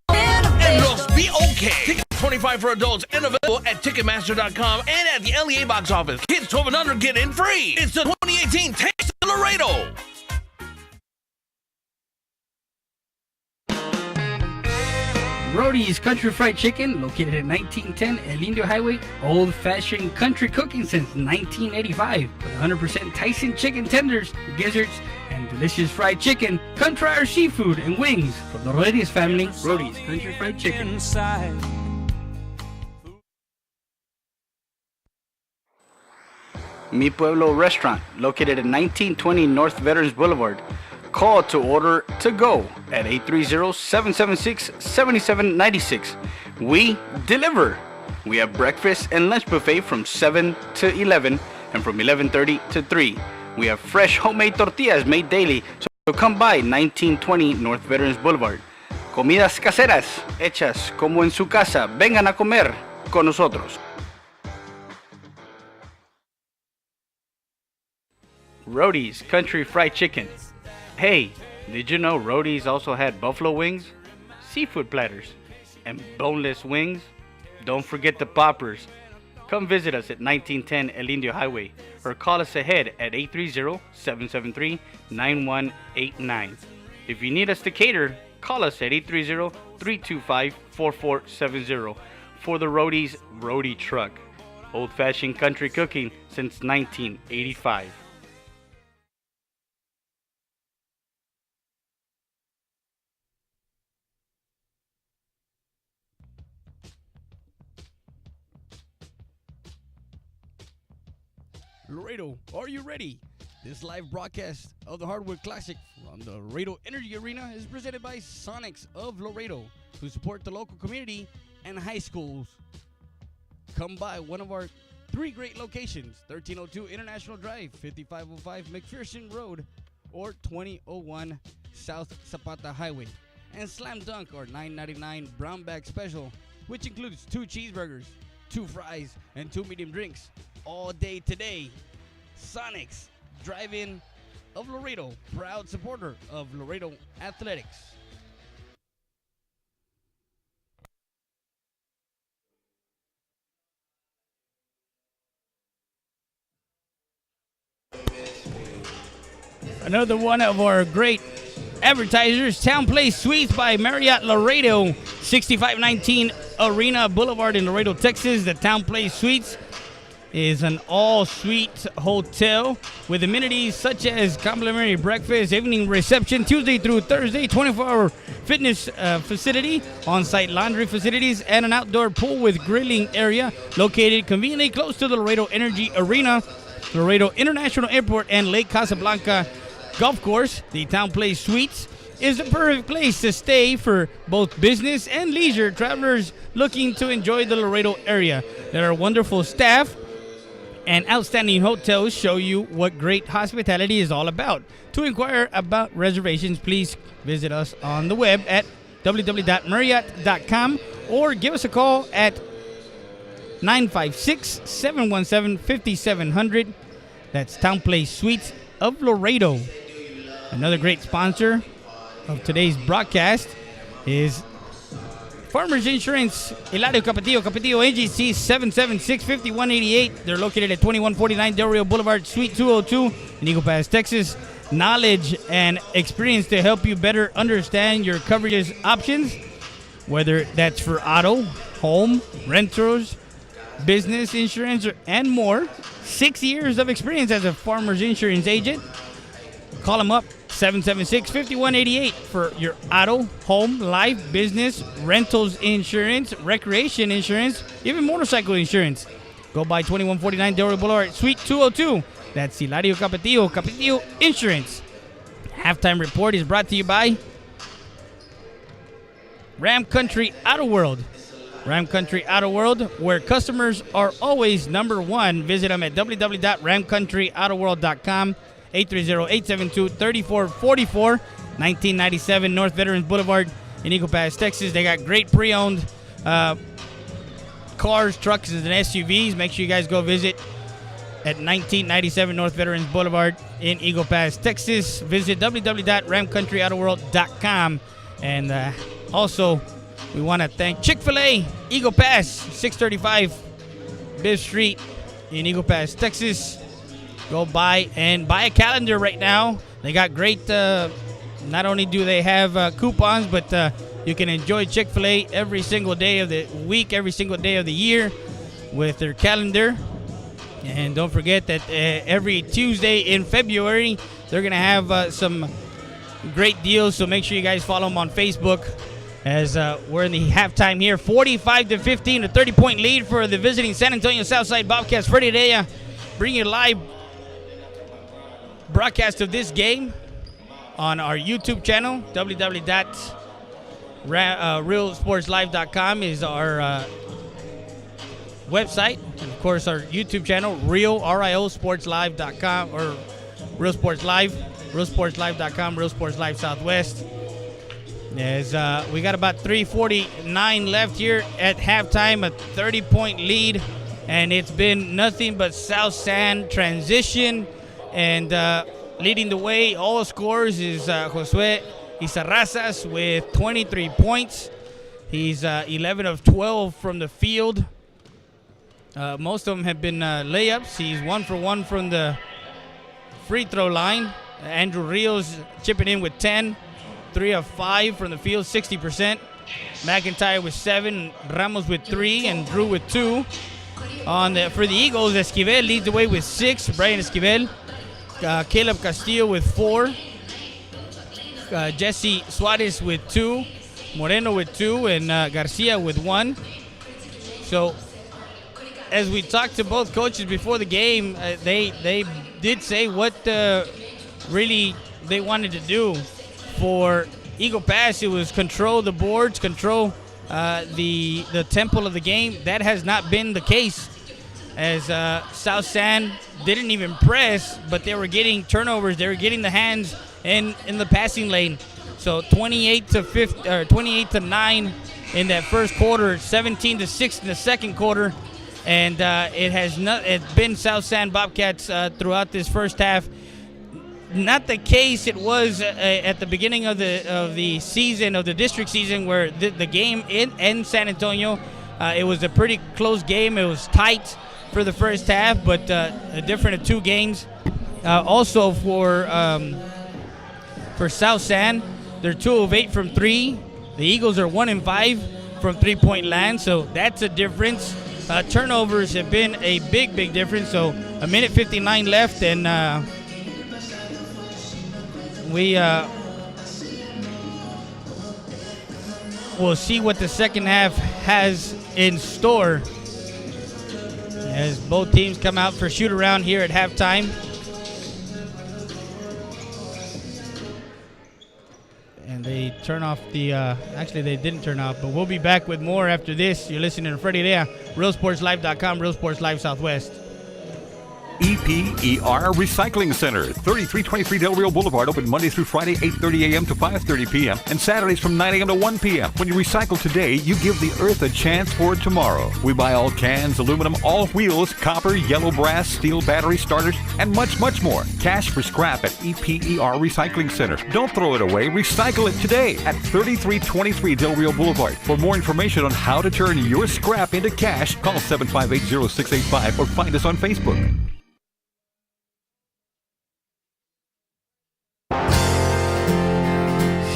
and Los Be Okay. Tickets $25 for adults and available at Ticketmaster.com and at the LEA box office. Kids 12 and under get in free. It's the 2018 Taste of Laredo. Rody's Country Fried Chicken, located at 1910 El Indio Highway. Old-fashioned country cooking since 1985. With 100% Tyson chicken tenders, gizzards, and delicious fried chicken. Come try our seafood and wings from the Rodriguez family. Rody's Country Fried Chicken. Mi Pueblo Restaurant, located at 1920 North Veterans Boulevard. Call to order to go at 830-776-7796. We deliver. We have breakfast and lunch buffet from 7 to 11 and from 11:30 to 3. We have fresh homemade tortillas made daily, so come by 1920 North Veterans Boulevard. Comidas caseras, hechas como en su casa. Vengan a comer con nosotros. Rody's Country Fried Chicken. Hey, did you know Rody's also had buffalo wings, seafood platters, and boneless wings? Don't forget the poppers. Come visit us at 1910 El Indio Highway or call us ahead at 830-773-9189. If you need us to cater, call us at 830-325-4470 for the Rody's Rody Truck. Old-fashioned country cooking since 1985. Laredo, are you ready? This live broadcast of the Hardwood Classic from the Laredo Energy Arena is presented by Sonics of Laredo, who support the local community and high schools. Come by one of our 3 great locations, 1302 International Drive, 5505 McPherson Road, or 2001 South Zapata Highway. And Slam Dunk, our $9.99 brown bag special, which includes 2 cheeseburgers, 2 fries, and 2 medium drinks. All day today. Sonics, Drive-In of Laredo, proud supporter of Laredo Athletics. Another one of our great advertisers, Town Place Suites by Marriott Laredo, 6519 Arena Boulevard in Laredo, Texas. The Town Place Suites is an all-suite hotel with amenities such as complimentary breakfast, evening reception, Tuesday through Thursday, 24-hour fitness facility, on-site laundry facilities, and an outdoor pool with grilling area located conveniently close to the Laredo Energy Arena, Laredo International Airport, and Lake Casablanca Golf Course. The Town Place Suites is the perfect place to stay for both business and leisure travelers looking to enjoy the Laredo area. There are wonderful staff and outstanding hotels show you what great hospitality is all about. To inquire about reservations, please visit us on the web at www.marriott.com or give us a call at 956-717-5700. That's Town Place Suites of Laredo. Another great sponsor of today's broadcast is Farmers Insurance, Hilario Capetillo, AGC 776-5188. They're located at 2149 Del Rio Boulevard, Suite 202 in Eagle Pass, Texas. Knowledge and experience to help you better understand your coverage options, whether that's for auto, home, renters, business insurance, and more. 6 years of experience as a Farmers Insurance agent. Call them up, 776-5188 for your auto, home, life, business, rentals insurance, recreation insurance, even motorcycle insurance. Go by 2149 Del Rio Boulevard, Suite 202. That's Hilario Capetillo Insurance. Halftime report is brought to you by Ram Country Auto World. Ram Country Auto World, where customers are always number one. Visit them at www.ramcountryautoworld.com, 830-872-3444, 1997 North Veterans Boulevard in Eagle Pass, Texas. They got great pre-owned cars, trucks, and SUVs. Make sure you guys go visit at 1997 North Veterans Boulevard in Eagle Pass, Texas. Visit www.ramcountryautoworld.com. And also, we want to thank Chick-fil-A, Eagle Pass, 635 Bibb Street in Eagle Pass, Texas. Go buy a calendar right now. They got great, not only do they have coupons, but you can enjoy Chick-fil-A every single day of the week, every single day of the year with their calendar. And don't forget that every Tuesday in February, they're going to have some great deals. So make sure you guys follow them on Facebook as we're in the halftime here. 45-15, a 30-point lead for the visiting San Antonio Southside Bobcats. Freddie Dea bring you a live broadcast of this game on our YouTube channel. www.realsportslive.com is our website, and of course our YouTube channel, RioSportsLive.com, or Real Sports Live, RealSportsLive.com, Real Sports Live Southwest. As we got about 3:49 left here at halftime, a 30-point lead, and it's been nothing but South San transition, and leading the way, all scorers is Josue Izarrazas with 23 points. He's 11 of 12 from the field. Most of them have been layups. He's 1 for 1 from the free throw line. Andrew Rios chipping in with 10. 3 of 5 from the field, 60%. McIntyre with 7. Ramos with 3. And Drew with 2. For the Eagles, Esquivel leads the way with 6. Brian Esquivel. Caleb Castillo with 4. Jesse Suarez with 2. Moreno with 2. And Garcia with 1. So, as we talked to both coaches before the game, they did say what really they wanted to do for Eagle Pass. It was control the boards, control the tempo of the game. That has not been the case, as South San didn't even press, but they were getting turnovers. They were getting the hands in the passing lane. So 28-9 in that first quarter, 17-6 in the second quarter. And it's been South San Bobcats throughout this first half. Not the case it was at the beginning of the season, of the district season, where the game in San Antonio, it was a pretty close game. It was tight for the first half, but a different of 2 games. Also for South San, they're 2 of 8 from 3. The Eagles are 1 of 5 from 3-point land, so that's a difference. Turnovers have been a big difference. So a minute 59 left, and we'll see what the second half has in store as both teams come out for shoot around here at halftime. And they turn off the, actually they didn't turn off, but we'll be back with more after this. You're listening to Freddie Dea, RealSportsLive.com, Real Sports Live Southwest. EPER Recycling Center, 3323 Del Rio Boulevard, open Monday through Friday, 8:30 a.m. to 5:30 p.m. and Saturdays from 9 a.m. to 1 p.m. When you recycle today, you give the earth a chance for tomorrow. We buy all cans, aluminum, all wheels, copper, yellow brass, steel battery starters, and much more. Cash for scrap at EPER Recycling Center. Don't throw it away. Recycle it today at 3323 Del Rio Boulevard. For more information on how to turn your scrap into cash, call 758-0685 or find us on Facebook.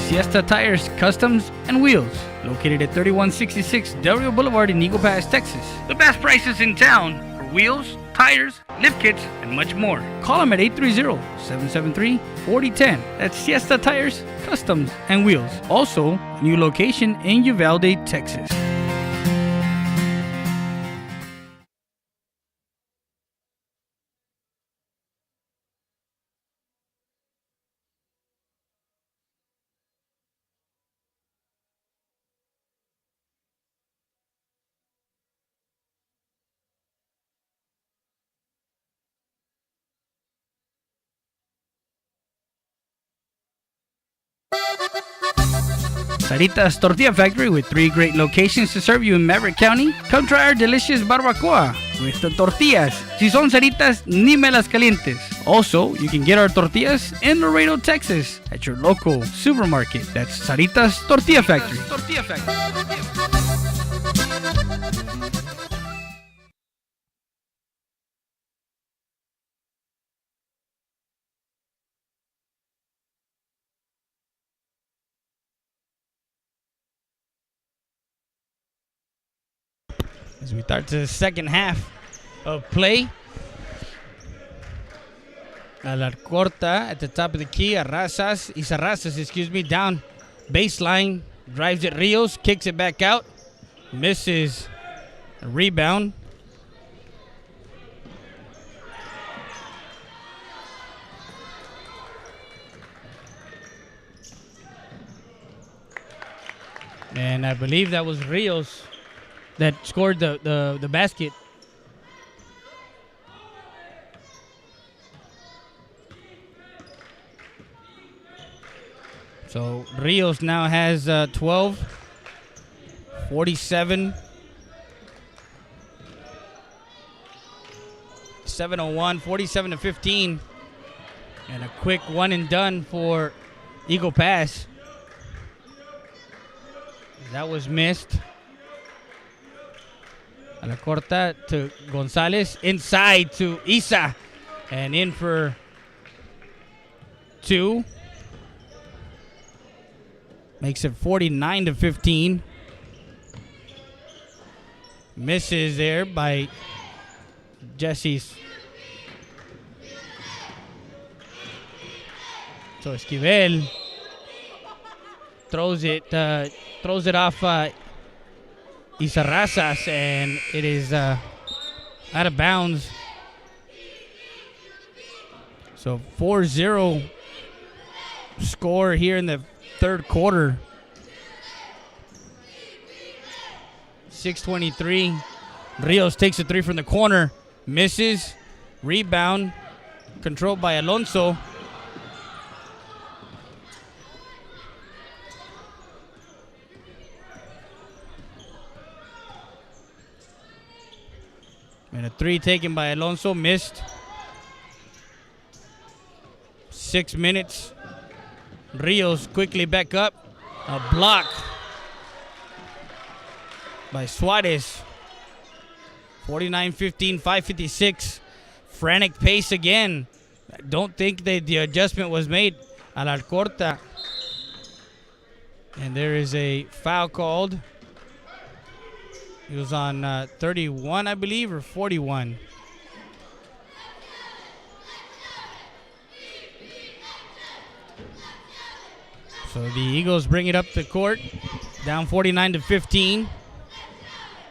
Fiesta Tires, Customs, and Wheels, located at 3166 Del Rio Boulevard in Eagle Pass, Texas. The best prices in town for wheels, tires, lift kits, and much more. Call them at 830-773-4010. That's Fiesta Tires, Customs, and Wheels. Also, new location in Uvalde, Texas. Saritas Tortilla Factory, with 3 great locations to serve you in Maverick County. Come try our delicious barbacoa with the tortillas. Si son Saritas, ni me las calientes. Also, you can get our tortillas in Laredo, Texas at your local supermarket. That's Saritas Tortilla Factory. As we start to the second half of play. Alarcorta at the top of the key. Izarrazas, down baseline. Drives it Rios. Kicks it back out. Misses a rebound. And I believe that was Rios that scored the basket. So Rios now has 12, 47, 7:01, 47 to 15, and a quick one and done for Eagle Pass. That was missed. Alacorta to Gonzalez, inside to Isa, and in for 2. Makes it 49 to 15. Misses there by Jesse's. So Esquivel throws it off Izarrazas, and it is out of bounds. So 4-0 score here in the third quarter. 6:23. Rios takes a 3 from the corner. Misses. Rebound. Controlled by Alonso. And a 3 taken by Alonso. Missed. 6 minutes. Rios quickly back up. A block by Suarez. 49-15, 5:56. Frantic pace again. I don't think that the adjustment was made. Alarcorta. And there is a foul called. He was on 31, I believe, or 41. So the Eagles bring it up the court, down 49 to 15.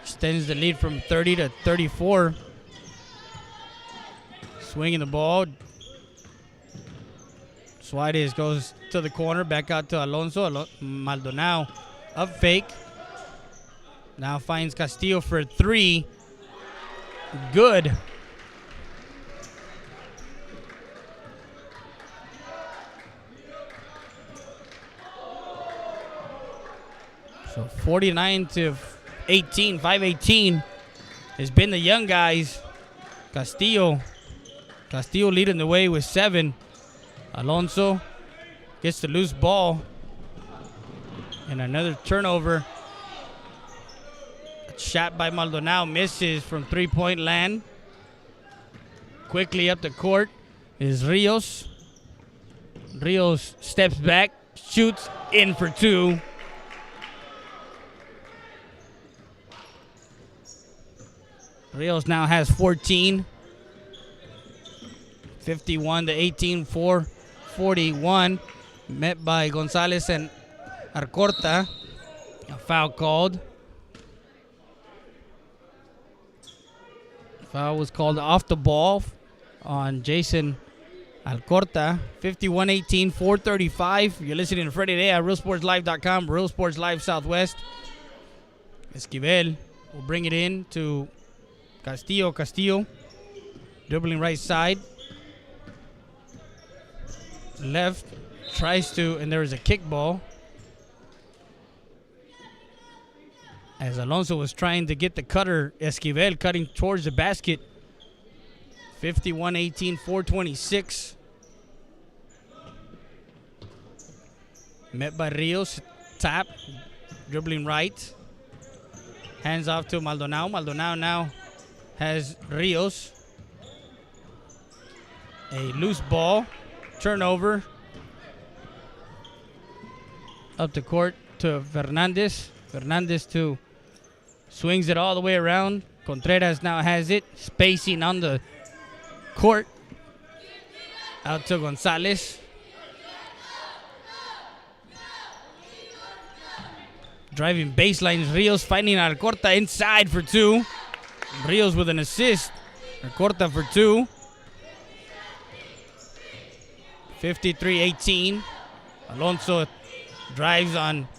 Extends the lead from 30 to 34. Swinging the ball. Suarez goes to the corner, back out to Alonso. Maldonado up fake. Now finds Castillo for 3. Good. So 49 to 18, 5:18 has been the young guys. Castillo leading the way with 7. Alonso gets the loose ball. And another turnover. Shot by Maldonado, misses from 3-point land. Quickly up the court is Rios. Rios steps back, shoots, in for 2. Rios now has 14. 51 to 18, 4-41. Met by Gonzalez and Arcorta. A foul called. Foul was called off the ball on Jason Alcorta. 51-18, 4:35. You're listening to Friday Day at RealSportsLive.com, Real Sports Live Southwest. Esquivel will bring it in to Castillo. Castillo dribbling right side. Left, tries to, and there is a kick ball. As Alonso was trying to get the cutter, Esquivel cutting towards the basket. 51-18, 4:26. Met by Rios, tap, dribbling right. Hands off to Maldonado. Maldonado now has Rios. A loose ball, turnover. Up the court to Fernandez. Fernandez swings it all the way around. Contreras now has it, spacing on the court. Out to Gonzalez. Driving baseline, Rios finding Alcorta inside for two. Rios with an assist. Alcorta for two. 53-18. Alonso drives on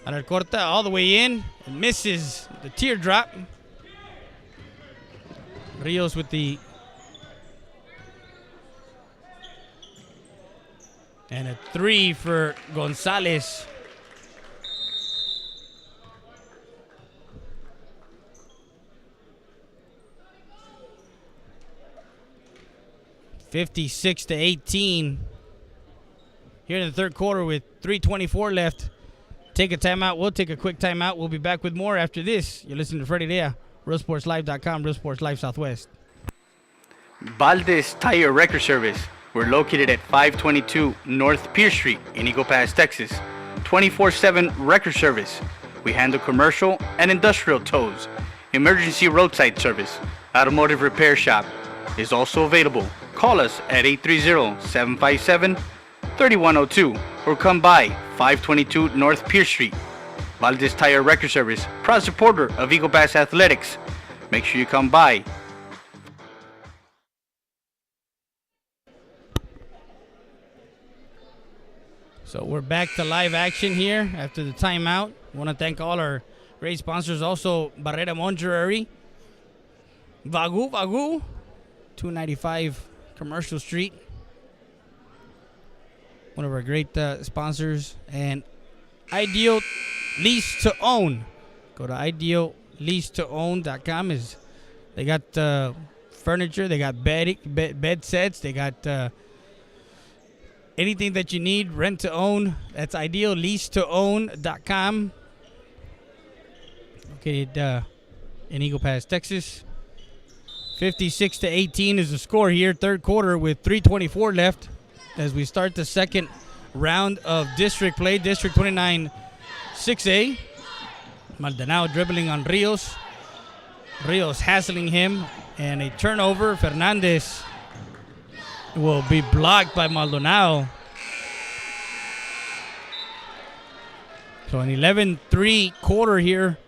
Alcorta all the way in and misses the teardrop. Rios with the and a three for Gonzalez. (56-18). Here in the third quarter with 3:24 left. Take a timeout. We'll take a quick timeout. We'll be back with more after this. You're listening to Freddie Lea, RealSportsLive.com, Real Sports Live Southwest. Valdez Tire Record Service. We're located at 522 North Pierce Street in Eagle Pass, Texas. 24/7 record service. We handle commercial and industrial tows. Emergency roadside service. Automotive repair shop is also available. Call us at 830-757-3102 or come by 522 North Pierce Street. Valdez Tire Record Service, proud supporter of Eagle Pass Athletics. Make sure you come by. So we're back to live action here after the timeout. I want to thank all our great sponsors. Also, Barrera Mongerary, Vagu, 295 Commercial Street. One of our great sponsors. And Ideal Lease to Own. Go to ideallease-to-own.com. They got furniture, they got bed sets, they got anything that you need, rent to own. That's ideallease-to-own.com. Located in Eagle Pass, Texas. 56-18 is the score here, third quarter with 3:24 left as we start the second round of district play, District 29 6A. Maldonado dribbling on Rios. Rios hassling him, and a turnover. Fernandez will be blocked by Maldonado. So an 11-3 quarter here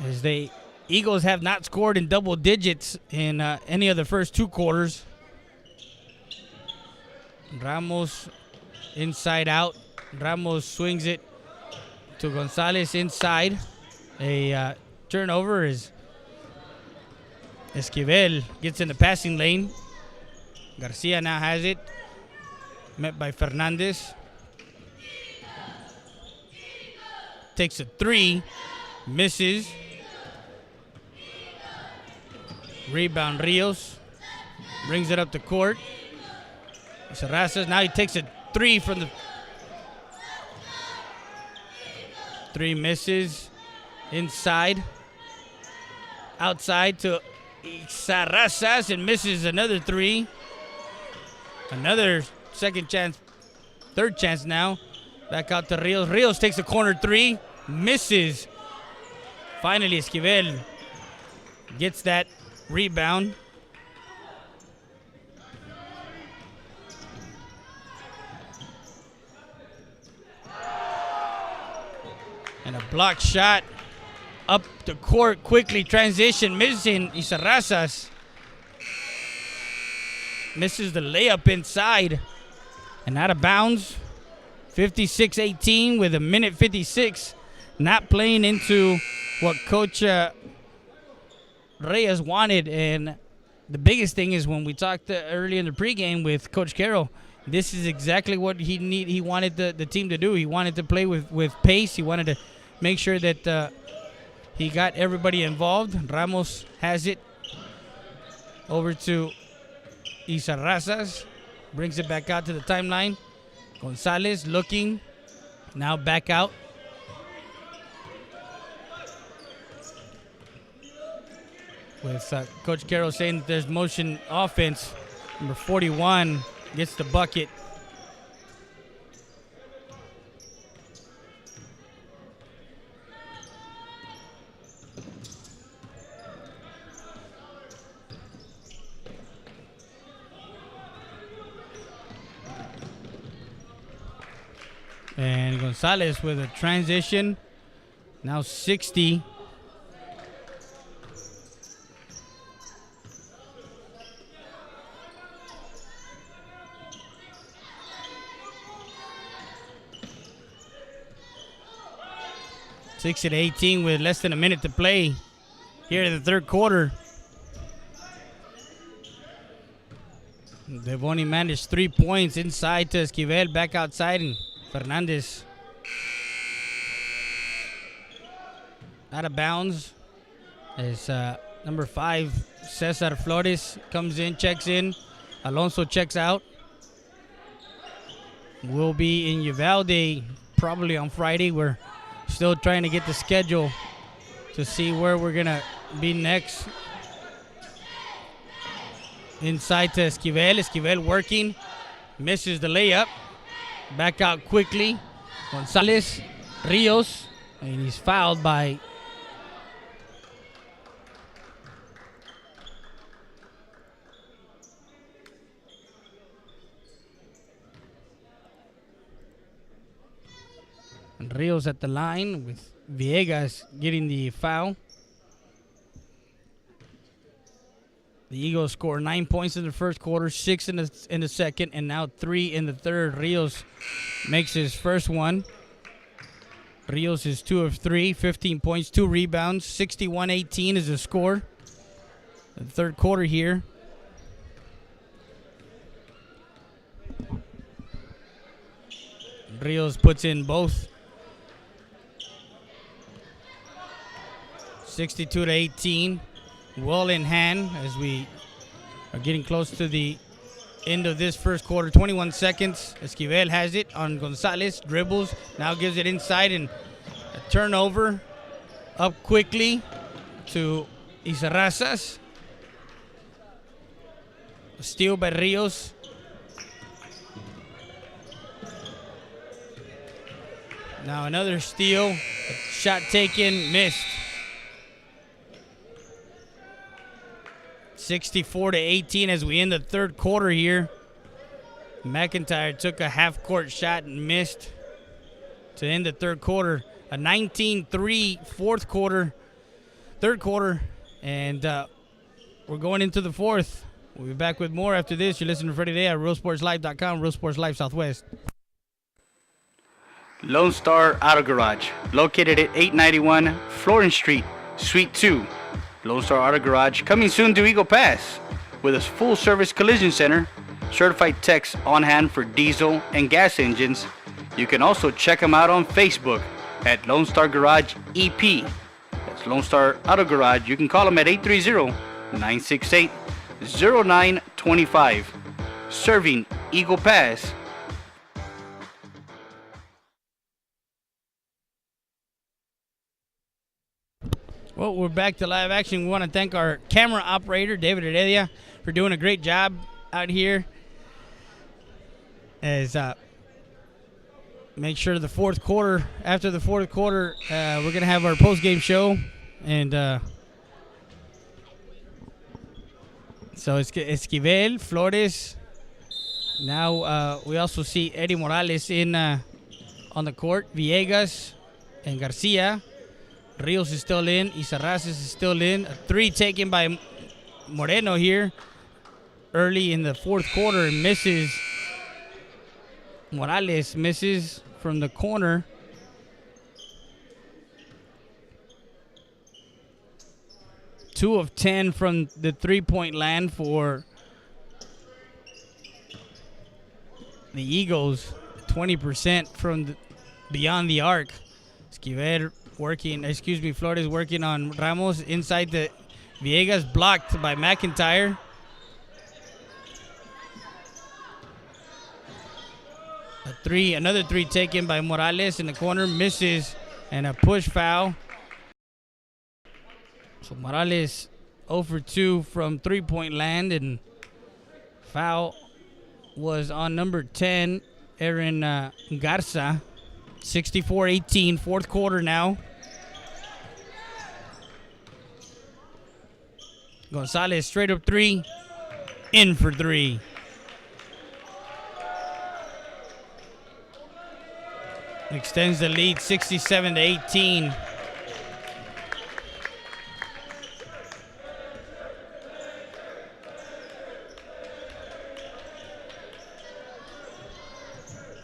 as the Eagles have not scored in double digits in any of the first two quarters. Ramos inside out. Ramos swings it to Gonzalez inside. A turnover is Esquivel gets in the passing lane. Garcia now has it. Met by Fernandez. Takes a three. Misses. Rebound Rios. Brings it up the court. Sarrazas, now he takes a three from the... Three misses. Inside. Outside to Sarrazas and misses another three. Another second chance. Third chance now. Back out to Rios. Rios takes a corner three. Misses. Finally, Esquivel gets that rebound. And a block shot up the court quickly. Transition missing. Isarrazas misses the layup inside and out of bounds. 56-18 with a minute 56. Not playing into what Coach Reyes wanted. And the biggest thing is when we talked earlier in the pregame with Coach Carroll, this is exactly what he wanted the team to do. He wanted to play with pace. He wanted to make sure that he got everybody involved. Ramos has it over to Izarrazas. Brings it back out to the timeline. Gonzalez looking. Now back out. With Coach Carroll saying that there's motion offense. Number 41 gets the bucket. And Gonzalez with a transition. Now 60. Six at 18 with less than a minute to play here in the third quarter. They've only managed 3 points inside to Esquivel, back outside, and Fernandez out of bounds as number 5, Cesar Flores, comes in, checks in. Alonso checks out. We'll be in Uvalde probably on Friday. We're still trying to get the schedule to see where we're going to be next. Inside to Esquivel. Esquivel working. Misses the layup. Back out quickly. Gonzalez. Rios. And he's fouled by Rios at the line with Villegas getting the foul. The Eagles score 9 points in the first quarter, 6 in the second, and now 3 in the third. Rios makes his first one. Rios is 2 of 3, 15 points, 2 rebounds, 61-18 is the score. The third quarter here. Rios puts in both. 62-18, well in hand as we are getting close to the end of this first quarter. 21 seconds. Esquivel has it on Gonzalez, dribbles, now gives it inside, and a turnover up quickly to Izarrazas. A steal by Rios. Now another steal, a shot taken, missed. 64-18 as we end the third quarter here. McIntyre took a half-court shot and missed to end the third quarter. A 19-3 third quarter, and we're going into the fourth. We'll be back with more after this. You're listening to Friday Day at RealSportsLive.com, Real Sports Live Southwest. Lone Star Auto Garage, located at 891 Florence Street, Suite 2. Lone Star Auto Garage, coming soon to Eagle Pass, with a full-service collision center, certified techs on hand for diesel and gas engines. You can also check them out on Facebook at Lone Star Garage EP. That's Lone Star Auto Garage. You can call them at 830-968-0925. Serving Eagle Pass. Well, we're back to live action. We want to thank our camera operator, David Heredia, for doing a great job out here. As make sure the fourth quarter, after the fourth quarter, we're going to have our post-game show. And so it's Esquivel, Flores. Now we also see Eddie Morales in on the court, Villegas and Garcia. Rios is still in. Izarrazas is still in. A 3 taken by Moreno here early in the fourth quarter. Misses. Morales misses from the corner. Two of 10 from the three-point land for the Eagles. 20% from beyond the arc. Esquivel Flores working on Ramos inside the Villegas, blocked by McIntyre. Another three taken by Morales in the corner, misses, and a push foul. So Morales 0 for 2 from three-point land, and foul was on number 10, Aaron Garza. 64-18, fourth quarter now. Gonzalez straight up three, in for three. Extends the lead 67-18.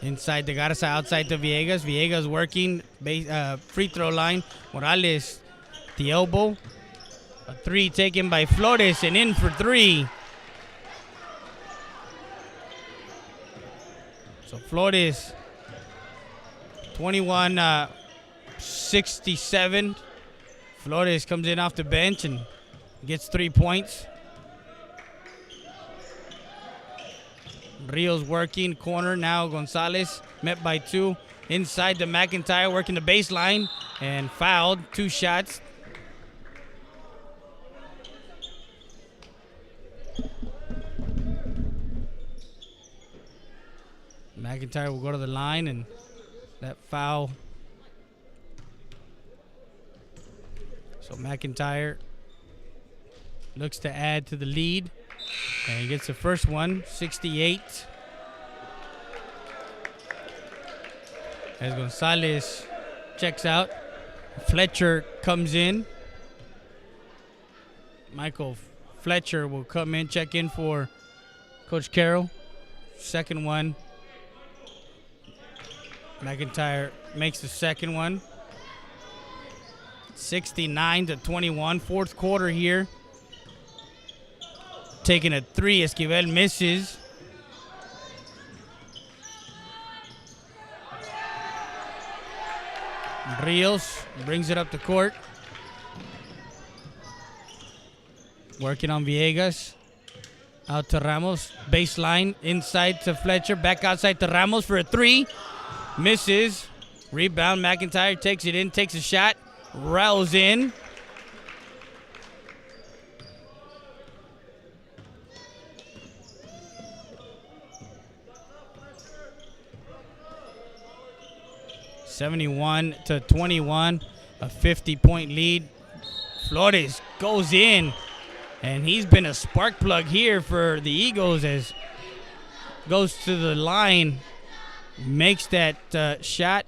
Inside the Garza, outside the Villegas. Villegas working free throw line. Morales, the elbow. A three taken by Flores and in for three. So Flores, 21-67. Flores comes in off the bench and gets 3 points. Rios working corner now. Gonzalez met by two. Inside the McIntyre working the baseline and fouled. 2 shots. McIntyre will go to the line, and that foul. So McIntyre looks to add to the lead, and he gets the first one, 68. As Gonzalez checks out, Fletcher comes in. Michael Fletcher will come in, check in for Coach Carroll. Second one. McIntyre makes the second one. 69-21, fourth quarter here. Taking a three, Esquivel misses. Rios brings it up the court. Working on Villegas. Out to Ramos, baseline, inside to Fletcher, back outside to Ramos for a three. Misses. Rebound. McIntyre takes it in, takes a shot. Rails in. (71-21), a 50-point lead. Flores goes in, and he's been a spark plug here for the Eagles as goes to the line. Makes that shot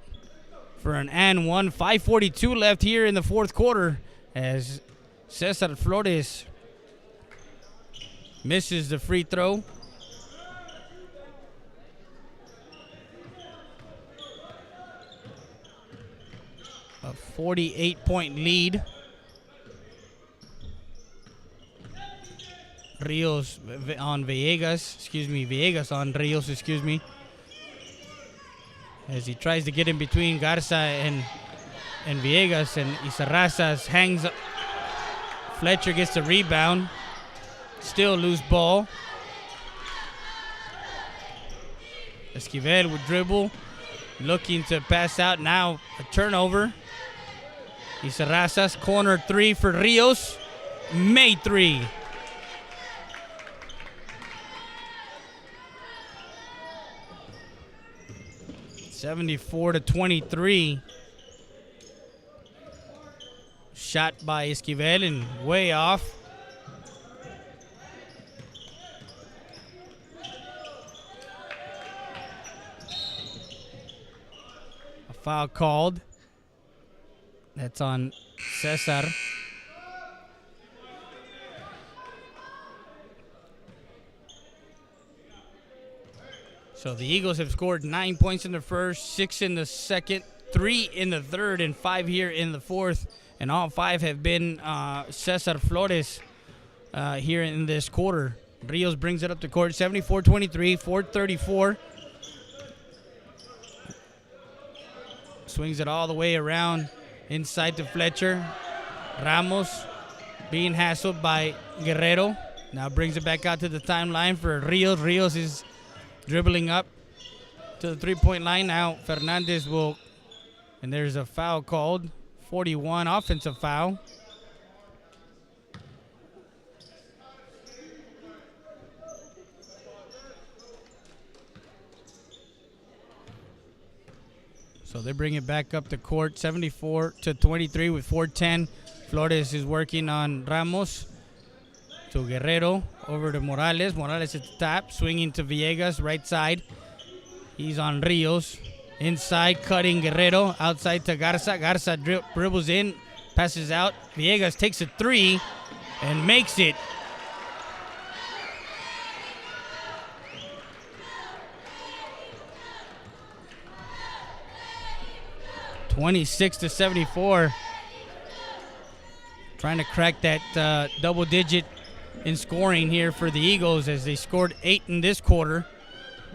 for an and one. 5:42 left here in the fourth quarter as Cesar Flores misses the free throw. A 48-point lead. Villegas on Rios, as he tries to get in between Garza and Villegas, and Izarrazas hangs up. Fletcher gets the rebound. Still loose ball. Esquivel with dribble, looking to pass out. Now a turnover. Izarrazas, corner three for Rios. Made three. (74-23). Shot by Esquivel and way off. A foul called. That's on Cesar. So the Eagles have scored 9 points in the first, 6 in the second, 3 in the third, and 5 here in the fourth. And all 5 have been Cesar Flores here in this quarter. Rios brings it up to court, 74-23, 4:34. Swings it all the way around Inside to Fletcher. Ramos being hassled by Guerrero. Now brings it back out to the timeline for Rios. Rios is dribbling up to the 3-point line. Now Fernandez will, and there's a foul called. 41, offensive foul. So they bring it back up the court, 74-23 with 4:10. Flores is working on Ramos. To Guerrero, over to Morales. Morales at the top, swinging to Villegas, right side. He's on Rios. Inside, cutting Guerrero. Outside to Garza. Garza dribbles in, passes out. Villegas takes a three and makes it. (26-74). Trying to crack that double digit in scoring here for the Eagles as they scored 8 in this quarter.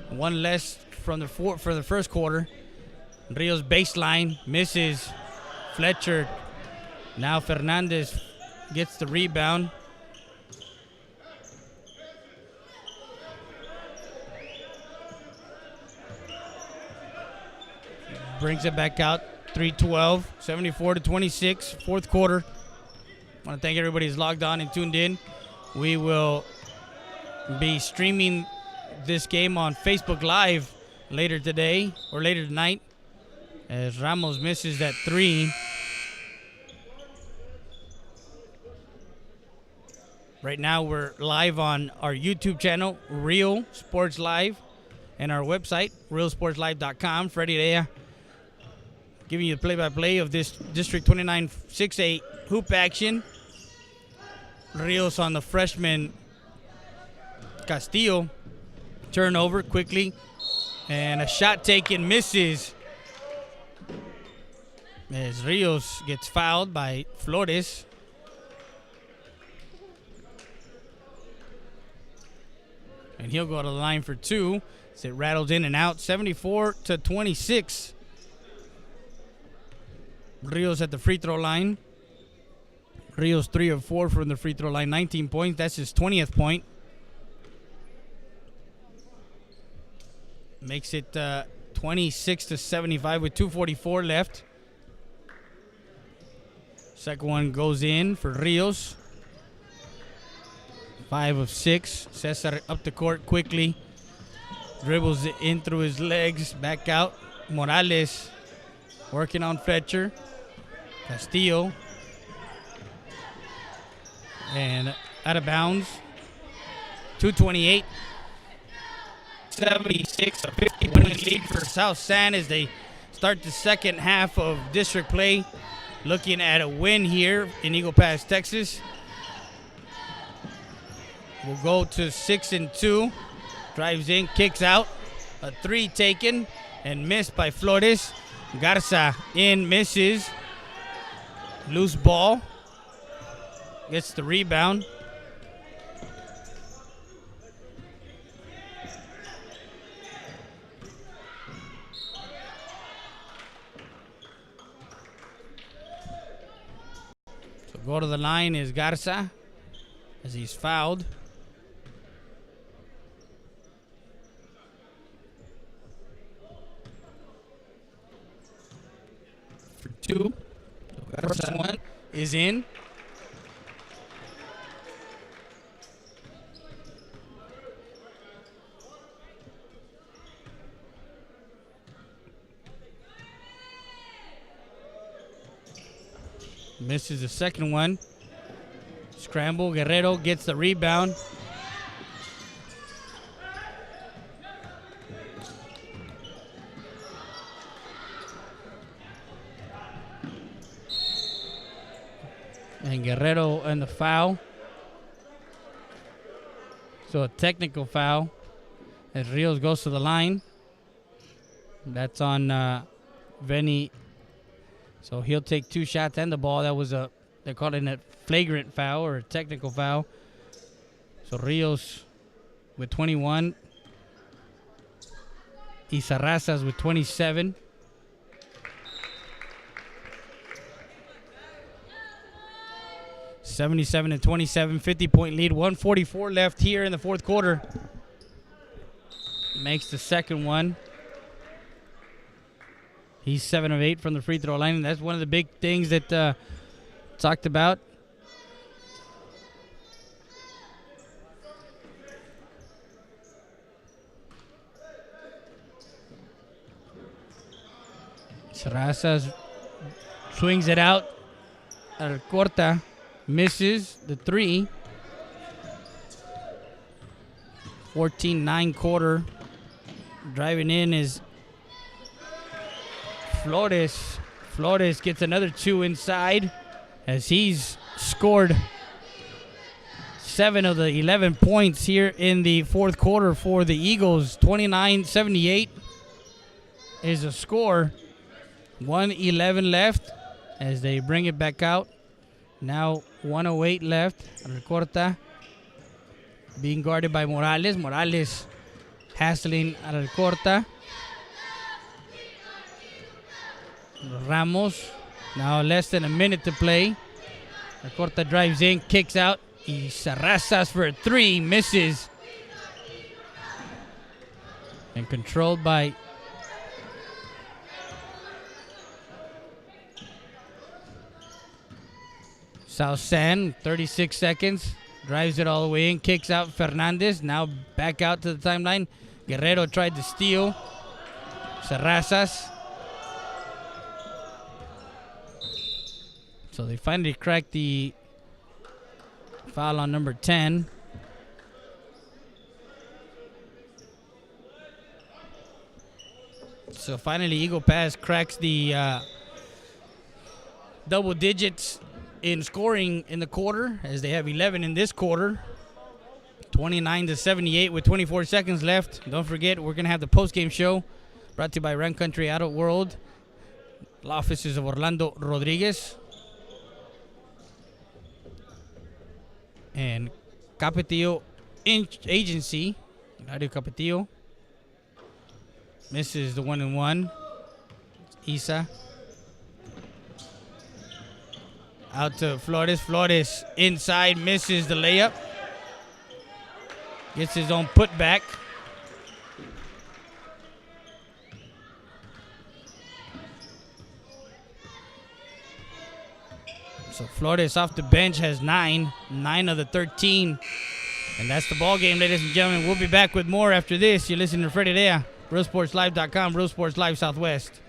One less from for the first quarter. Rios baseline misses. Fletcher. Now Fernandez gets the rebound. Brings it back out. 3:12, 74-26, fourth quarter. I want to thank everybody who's logged on and tuned in. We will be streaming this game on Facebook Live later today or later tonight as Ramos misses that three. Right now we're live on our YouTube channel, Real Sports Live, and our website, realsportslive.com. Freddie Rea giving you the play-by-play of this District 29 6A hoop action. Rios on the freshman Castillo. Turnover quickly. And a shot taken, misses. As Rios gets fouled by Flores. And he'll go to the line for two. As it rattles in and out. 74-26. Rios at the free throw line. Rios 3 of 4 from the free throw line, 19 points. That's his 20th point. Makes it 26-75 with 2:44 left. Second one goes in for Rios. 5 of 6. Cesar up the court quickly. Dribbles it in through his legs. Back out. Morales working on Fletcher. Castillo. And out of bounds. 2:28. 76-50 lead for South San as they start the second half of district play. Looking at a win here in Eagle Pass, Texas. We'll go to 6-2. Drives in, kicks out. A three taken and missed by Flores. Garza in, misses. Loose ball. Gets the rebound. So go to the line is Garza as he's fouled. For two. So Garza one is in. Misses the second one. Scramble. Guerrero gets the rebound. And Guerrero and the foul. So a technical foul as Rios goes to the line. That's on Venny. So he'll take two shots and the ball. That was they called it a flagrant foul or a technical foul. So Rios with 21. Isarrazas with 27. 77-27, 50-point lead. 1:44 left here in the fourth quarter. Makes the second one. He's 7 of 8 from the free throw line, and that's one of the big things that talked about. Terrazas swings it out. Corta misses the three. 14-9 quarter. Driving in is Flores. Flores gets another two inside as he's scored 7 of the 11 points here in the fourth quarter for the Eagles. 29-78 is the score. 1:11 left as they bring it back out. Now 1:08 left. Recorta being guarded by Morales. Morales hassling Recorta. Ramos, now less than a minute to play. Recorta drives in, kicks out. Y Sarrazas for a three, misses. And controlled by South San. 36 seconds. Drives it all the way in, kicks out Fernandez. Now back out to the timeline. Guerrero tried to steal. Sarrazas. So they finally cracked the foul on number 10. So finally Eagle Pass cracks the double digits in scoring in the quarter, as they have 11 in this quarter. 29-78 with 24 seconds left. Don't forget, we're going to have the postgame show brought to you by Run Country Auto World, the offices of Orlando Rodriguez and Capetillo Agency. Radio Capetillo misses the 1-and-1. Isa out to Flores. Flores inside, misses the layup. Gets his own putback. So Flores off the bench has 9 of the 13. And that's the ball game, ladies and gentlemen. We'll be back with more after this. You're listening to Freddie Dea, RealSportsLive.com, Real Sports Live Southwest.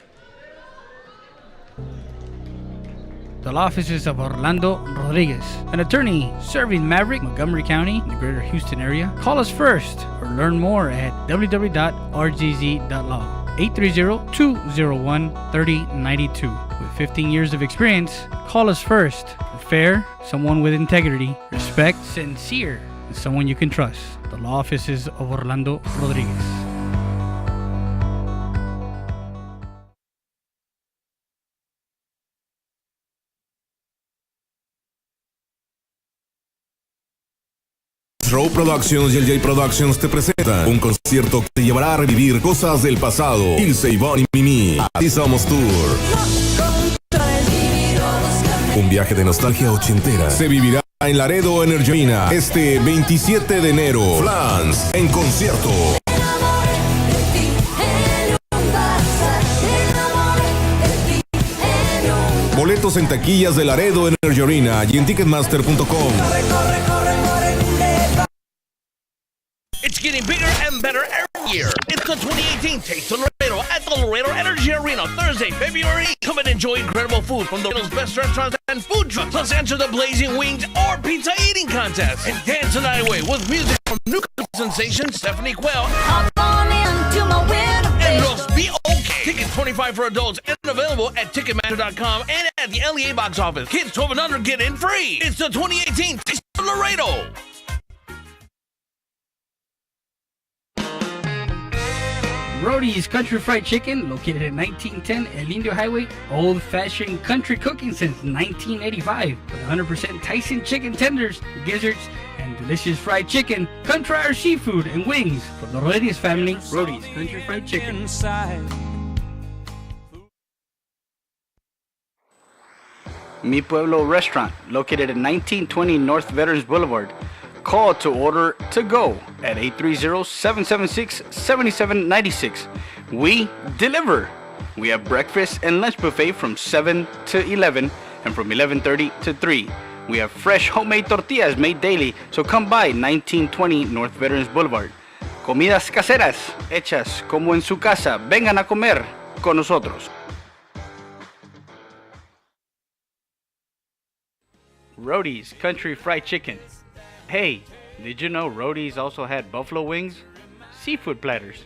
The law offices of Orlando Rodriguez, an attorney serving Maverick, Montgomery County, and the greater Houston area. Call us first or learn more at www.rgz.law. 830-201-3092. With 15 years of experience, call us first. Fair, someone with integrity, respect, sincere, and someone you can trust. The law offices of Orlando Rodriguez. Row Productions y el J Productions te presentan un concierto que te llevará a revivir cosas del pasado. Ilse, Ivonne y Mimi, Así Somos Tour. Un viaje de nostalgia ochentera se vivirá en Laredo Energy Arena este 27 de enero. Flans en concierto. Boletos en taquillas de Laredo Energy Arena y en Ticketmaster.com. It's getting bigger and better every year. It's the 2018 Taste of Laredo at the Laredo Energy Arena, Thursday, February 8th. Come and enjoy incredible food from the Laredo's best restaurants and food trucks. Plus answer the blazing wings or pizza eating contest. And dance the night away with music from new sensation Stephanie Quell. Hop on into my winter And Los Be Okay. Tickets $25 for adults and available at Ticketmaster.com and at the LEA box office. Kids 12 and under get in free. It's the 2018 Taste of Laredo. Rody's Country Fried Chicken, located at 1910 El Indio Highway. Old-fashioned country cooking since 1985. With 100% Tyson chicken tenders, gizzards, and delicious fried chicken. Come try our seafood and wings from the Rodriguez family. Rody's Country Fried Chicken. Mi Pueblo Restaurant, located at 1920 North Veterans Boulevard. Call to order to go at 830-776-7796. We deliver. We have breakfast and lunch buffet from 7 to 11 and from 11:30 to 3. We have fresh homemade tortillas made daily, so come by 1920 North Veterans Boulevard. Comidas caseras, hechas como en su casa. Vengan a comer con nosotros. Roadie's Country Fried Chicken. Hey, did you know Roadie's also had buffalo wings, seafood platters,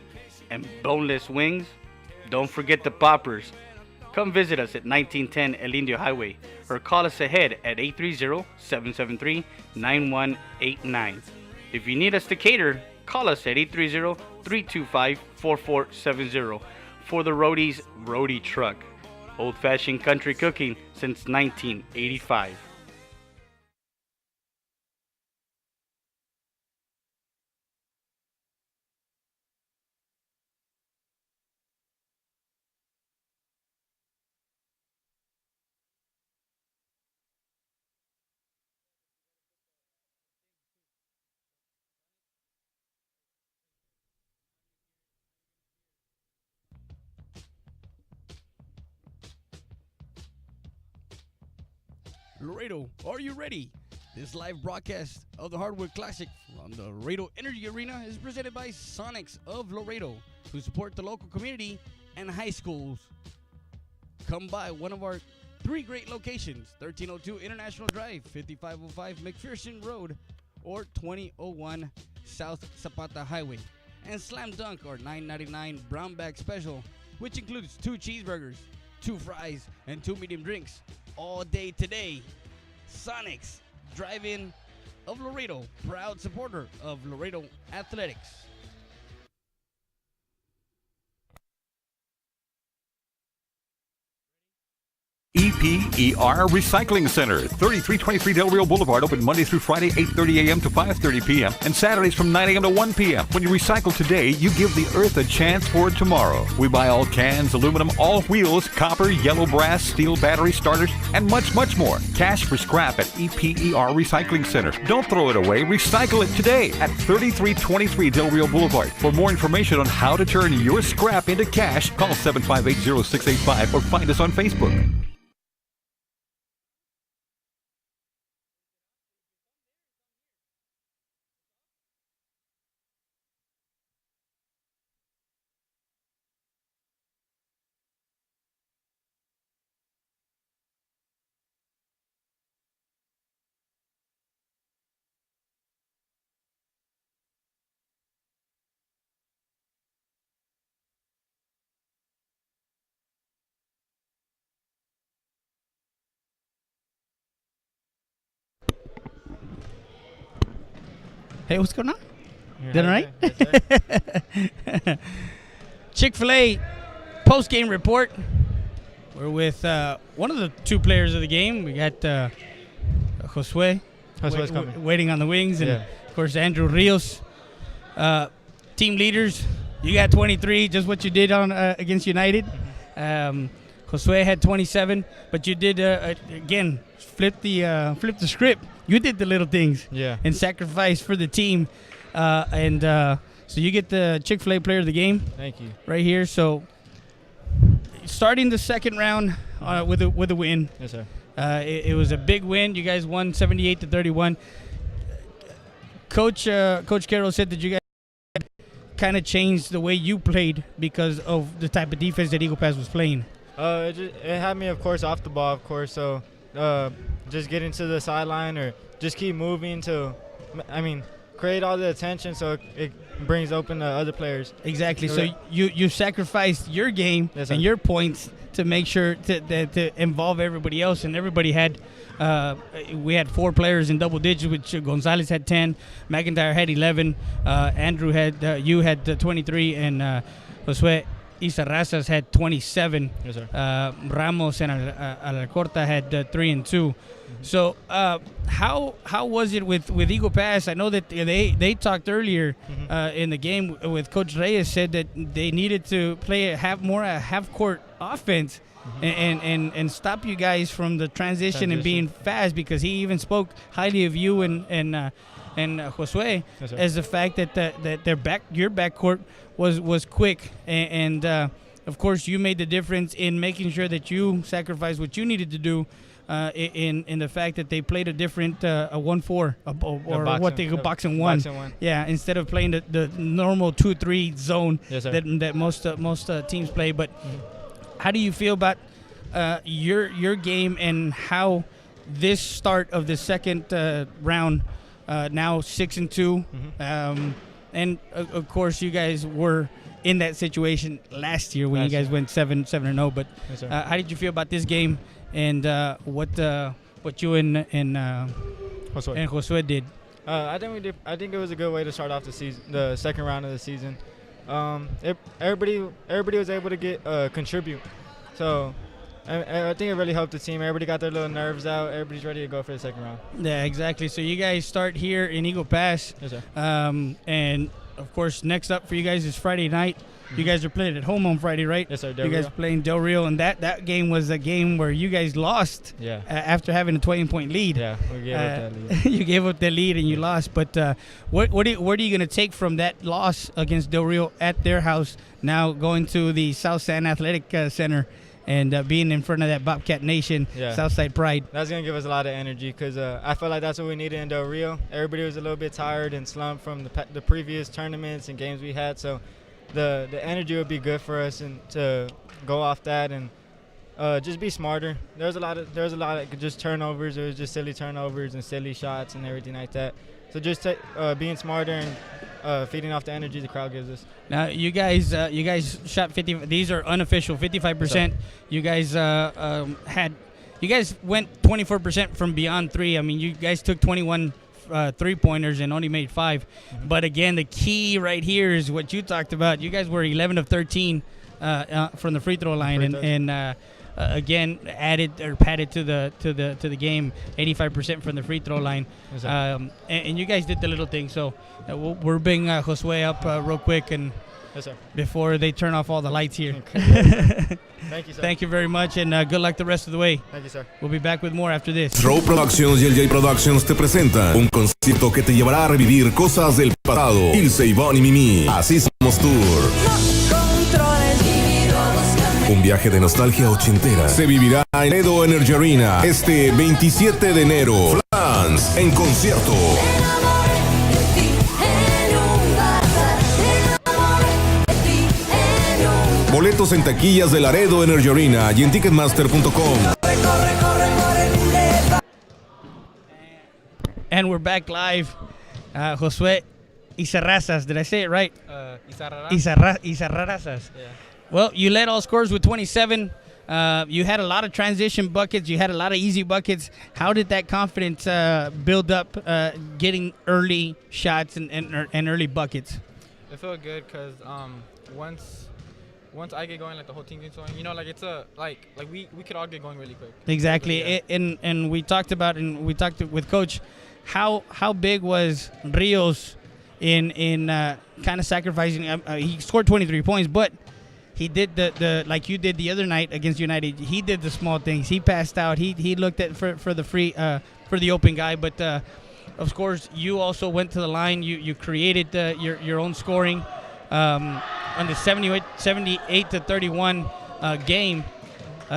and boneless wings? Don't forget the poppers. Come visit us at 1910 El Indio Highway or call us ahead at 830-773-9189. If you need us to cater, call us at 830-325-4470 for the Roadie's Roadie Truck. Old-fashioned country cooking since 1985. Laredo, are you ready? This live broadcast of the Hardwood Classic from the Laredo Energy Arena is presented by Sonics of Laredo, who support the local community and high schools. Come by one of our 3 great locations, 1302 International Drive, 5505 McPherson Road, or 2001 South Zapata Highway. And Slam Dunk, our $9.99 brown bag special, which includes 2 cheeseburgers, 2 fries, and 2 medium drinks. All day today. Sonics, Drive-In of Laredo, proud supporter of Laredo Athletics. EPER Recycling Center, 3323 Del Rio Boulevard, open Monday through Friday, 8:30 a.m. to 5:30 p.m. and Saturdays from 9 a.m. to 1 p.m. When you recycle today, you give the earth a chance for tomorrow. We buy all cans, aluminum, all wheels, copper, yellow brass, steel battery starters, and much, much more. Cash for scrap at EPER Recycling Center. Don't throw it away. Recycle it today at 3323 Del Rio Boulevard. For more information on how to turn your scrap into cash, call 758-0685 or find us on Facebook. Hey, what's going on? Did I right? Chick-fil-A post-game report. We're with one of the 2 players of the game. We got Josue. Josue's coming. Waiting on the wings. And, of course, Andrew Rios. Team leaders, you got 23, just what you did on against United. Josue had 27, but you did, again, flip the script. You did the little things and sacrifice for the team. So you get the Chick-fil-A player of the game. Thank you. Right here. So starting the second round with a win. Yes, sir. It was a big win. You guys won 78-31. Coach Carroll said that you guys kind of changed the way you played because of the type of defense that Eagle Pass was playing. It had me, of course, off the ball, of course. So just getting to the sideline or just keep moving create all the attention so it brings open the other players. Exactly. So you sacrificed your game and your points to make sure to involve everybody else, and everybody had. We had 4 players in double digits, which Gonzalez had 10, McIntyre had 11, Andrew had you had 23, and Josue Izarrazas had 27. Yes, sir. Ramos and Alarcorta had 3 and 2. So how was it with Eagle Pass? I know that they talked earlier in the game with Coach Reyes, said that they needed to play a half court offense and stop you guys from the transition and being fast, because he even spoke highly of you and Josue, yes, as the fact that your backcourt was quick and of course you made the difference in making sure that you sacrificed what you needed to do in the fact that they played a different a 1-4 or what they go box and one. Yeah, instead of playing the normal 2-3 zone that most teams play. But how do you feel about your game and how this start of the second round, now 6-2, and of course you guys were in that situation last year when you guys went 7-0. But how did you feel about this game and what you and Josue did? I think it was a good way to start off the season, the second round of the season. Everybody was able to get contribute, so I think it really helped the team. Everybody got their little nerves out. Everybody's ready to go for the second round. Yeah, exactly. So you guys start here in Eagle Pass. Yes, sir. And of course, next up for you guys is Friday night. You guys are playing at home on Friday, right? Yes, sir. You guys playing Del Rio, and that game was a game where you guys lost. Yeah. After having a 20-point lead. Yeah, we gave up that lead. You gave up the lead and you lost. But what are you going to take from that loss against Del Rio at their house, now going to the South San Athletic Center and being in front of that Bobcat Nation, Southside Pride? That's going to give us a lot of energy, because I feel like that's what we needed in Del Rio. Everybody was a little bit tired and slumped from the previous tournaments and games we had, so the energy would be good for us and to go off that and just be smarter. There was a lot of just turnovers. It was just silly turnovers and silly shots and everything like that. So just being smarter and feeding off the energy the crowd gives us. Now you guys shot 50. These are unofficial 55%. You guys you guys went 24% from beyond three. I mean, you guys took 21 3-pointers and only made 5. But again, the key right here is what you talked about. You guys were 11 of 13 from the free throw line, and again added or padded to the game, 85% from the free throw line. And you guys did the little thing. So we're bringing Josue up real quick, and before they turn off all the lights here. Thank you, sir. Thank you very much, and good luck the rest of the way. Thank you, sir. We'll be back with more after this. Throw Productions y LJ Productions te presentan un concierto que te llevará a revivir cosas del pasado. Ilse, Ivonne y Mimi, Así Somos Tour. Un viaje de nostalgia ochentera se vivirá en Edo Energy Arena este 27 de enero. Flans en concierto. Boletos en taquillas de Laredo Energy Arena y en Ticketmaster.com. And we're back live. Josue Izarrazas. Did I say it right? Izarrazas. Yeah. Well, you led all scorers with 27. You had a lot of transition buckets. You had a lot of easy buckets. How did that confidence build up, getting early shots and early buckets? It felt good because once I get going, like the whole team gets going, like it's like we could all get going really quick. Exactly. Yeah. And we talked with Coach, how big was Rios in kind of sacrificing. He scored 23 points, but he did the like you did the other night against United. He did the small things. He passed out. He looked at for the free for the open guy. But of course, you also went to the line. You created your own scoring on the 78 to 31 game.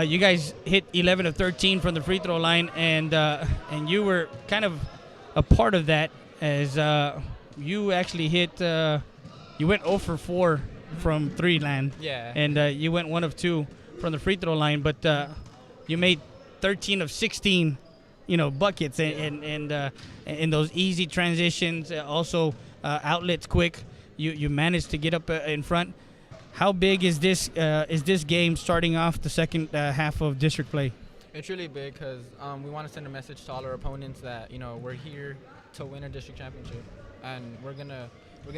You guys hit 11 of 13 from the free throw line, and you were kind of a part of that as you actually hit. You went 0 for 4 from 3 land. Yeah. And you went 1 of 2 from the free throw line, but you made 13 of 16, buckets and in those easy transitions, also outlets quick. You managed to get up in front. How big is this game starting off the second half of district play? It's really big because we want to send a message to all our opponents that we're here to win a district championship, and we're gonna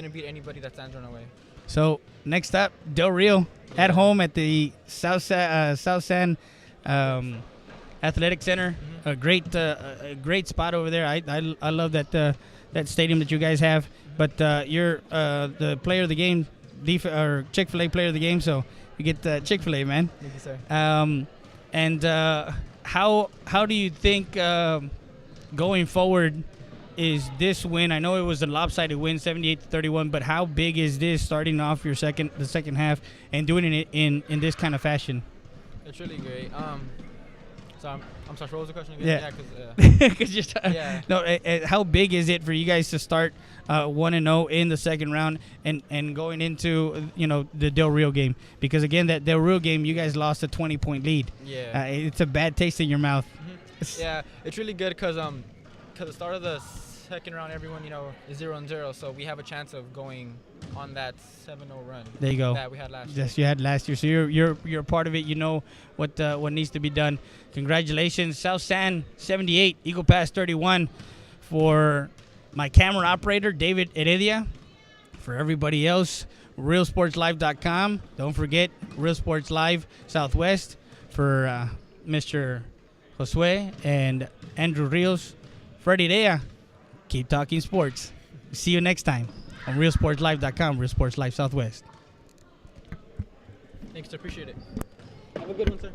beat anybody that stands in our way. So next up, Del Rio at home at the South San Athletic Center. A great spot over there. I love that stadium that you guys have. But you're the player of the game, or Chick-fil-A player of the game. So you get Chick-fil-A, man. Thank you, sir. And how do you think going forward is this win? I know it was a lopsided win, 78-31, but how big is this starting off the second half and doing it in this kind of fashion? It's really great. So I'm sorry, what was the question Yeah. again? Yeah, No, how big is it for you guys to start 1-0 in the second round and going into the Del Rio game? Because again, that Del Rio game, you guys lost a 20-point lead. Yeah. It's a bad taste in your mouth. Yeah, it's really good because the start of the second round, everyone is 0-0, so we have a chance of going on that 7-0 run. There you go. That we had last year. Yes, you had last year. So you're a part of it. You know what needs to be done. Congratulations, South San 78, Eagle Pass 31 for my camera operator David Heredia. For everybody else, RealSportsLive.com. Don't forget Real Sports Live Southwest for Mr. Josue and Andrew Rios. Freddie Rea. Keep talking sports. See you next time on RealSportsLive.com, Real Sports Live Southwest. Thanks, sir. Appreciate it. Have a good one, sir.